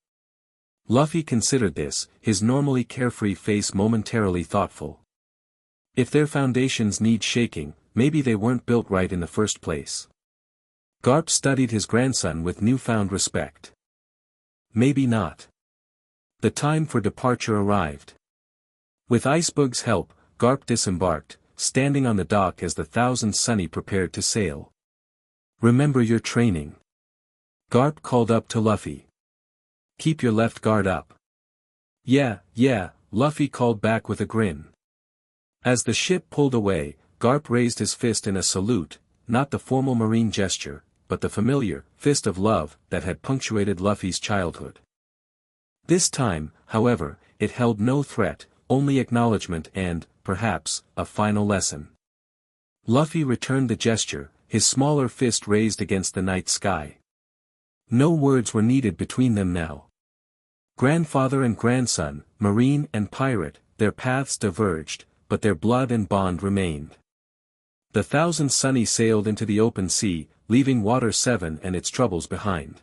Luffy considered this, his normally carefree face momentarily thoughtful. If their foundations need shaking, maybe they weren't built right in the first place. Garp studied his grandson with newfound respect. Maybe not. The time for departure arrived. With Icebug's help, Garp disembarked, standing on the dock as the Thousand Sunny prepared to sail. Remember your training. Garp called up to Luffy. Keep your left guard up. Yeah, Luffy called back with a grin. As the ship pulled away, Garp raised his fist in a salute, not the formal marine gesture, but the familiar fist of love that had punctuated Luffy's childhood. This time, however, it held no threat, only acknowledgement and, perhaps, a final lesson. Luffy returned the gesture, his smaller fist raised against the night sky. No words were needed between them now. Grandfather and grandson, marine and pirate, their paths diverged, but their blood and bond remained. The Thousand Sunny sailed into the open sea, leaving Water 7 and its troubles behind.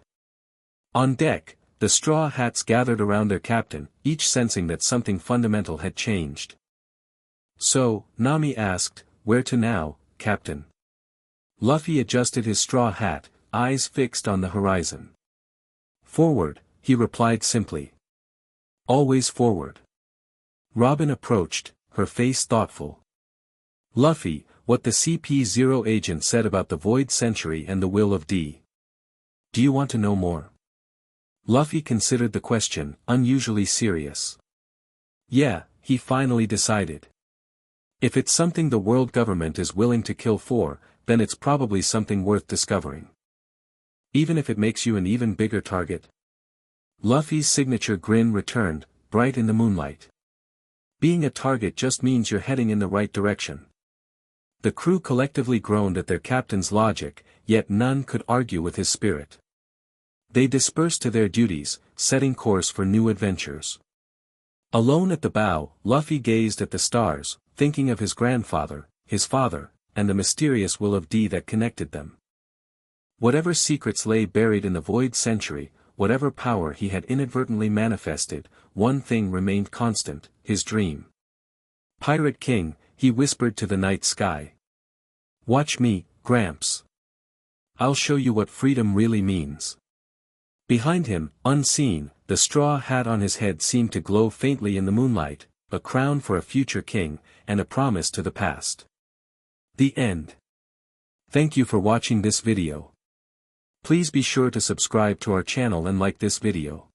On deck, the Straw Hats gathered around their captain, each sensing that something fundamental had changed. "So," Nami asked, "where to now, Captain?" Luffy adjusted his straw hat, eyes fixed on the horizon. "Forward," he replied simply. "Always forward." Robin approached, her face thoughtful. "Luffy, what the CP0 agent said about the Void Century and the will of D. Do you want to know more?" Luffy considered the question, unusually serious. Yeah, he finally decided. If it's something the world government is willing to kill for, then it's probably something worth discovering. Even if it makes you an even bigger target. Luffy's signature grin returned, bright in the moonlight. Being a target just means you're heading in the right direction. The crew collectively groaned at their captain's logic, yet none could argue with his spirit. They dispersed to their duties, setting course for new adventures. Alone at the bow, Luffy gazed at the stars, thinking of his grandfather, his father, and the mysterious will of D that connected them. Whatever secrets lay buried in the Void Century, whatever power he had inadvertently manifested, one thing remained constant, his dream. "Pirate King," he whispered to the night sky. "Watch me, Gramps. I'll show you what freedom really means." Behind him, unseen, the straw hat on his head seemed to glow faintly in the moonlight, a crown for a future king, and a promise to the past. The end. Thank you for watching this video. Please be sure to subscribe to our channel and like this video.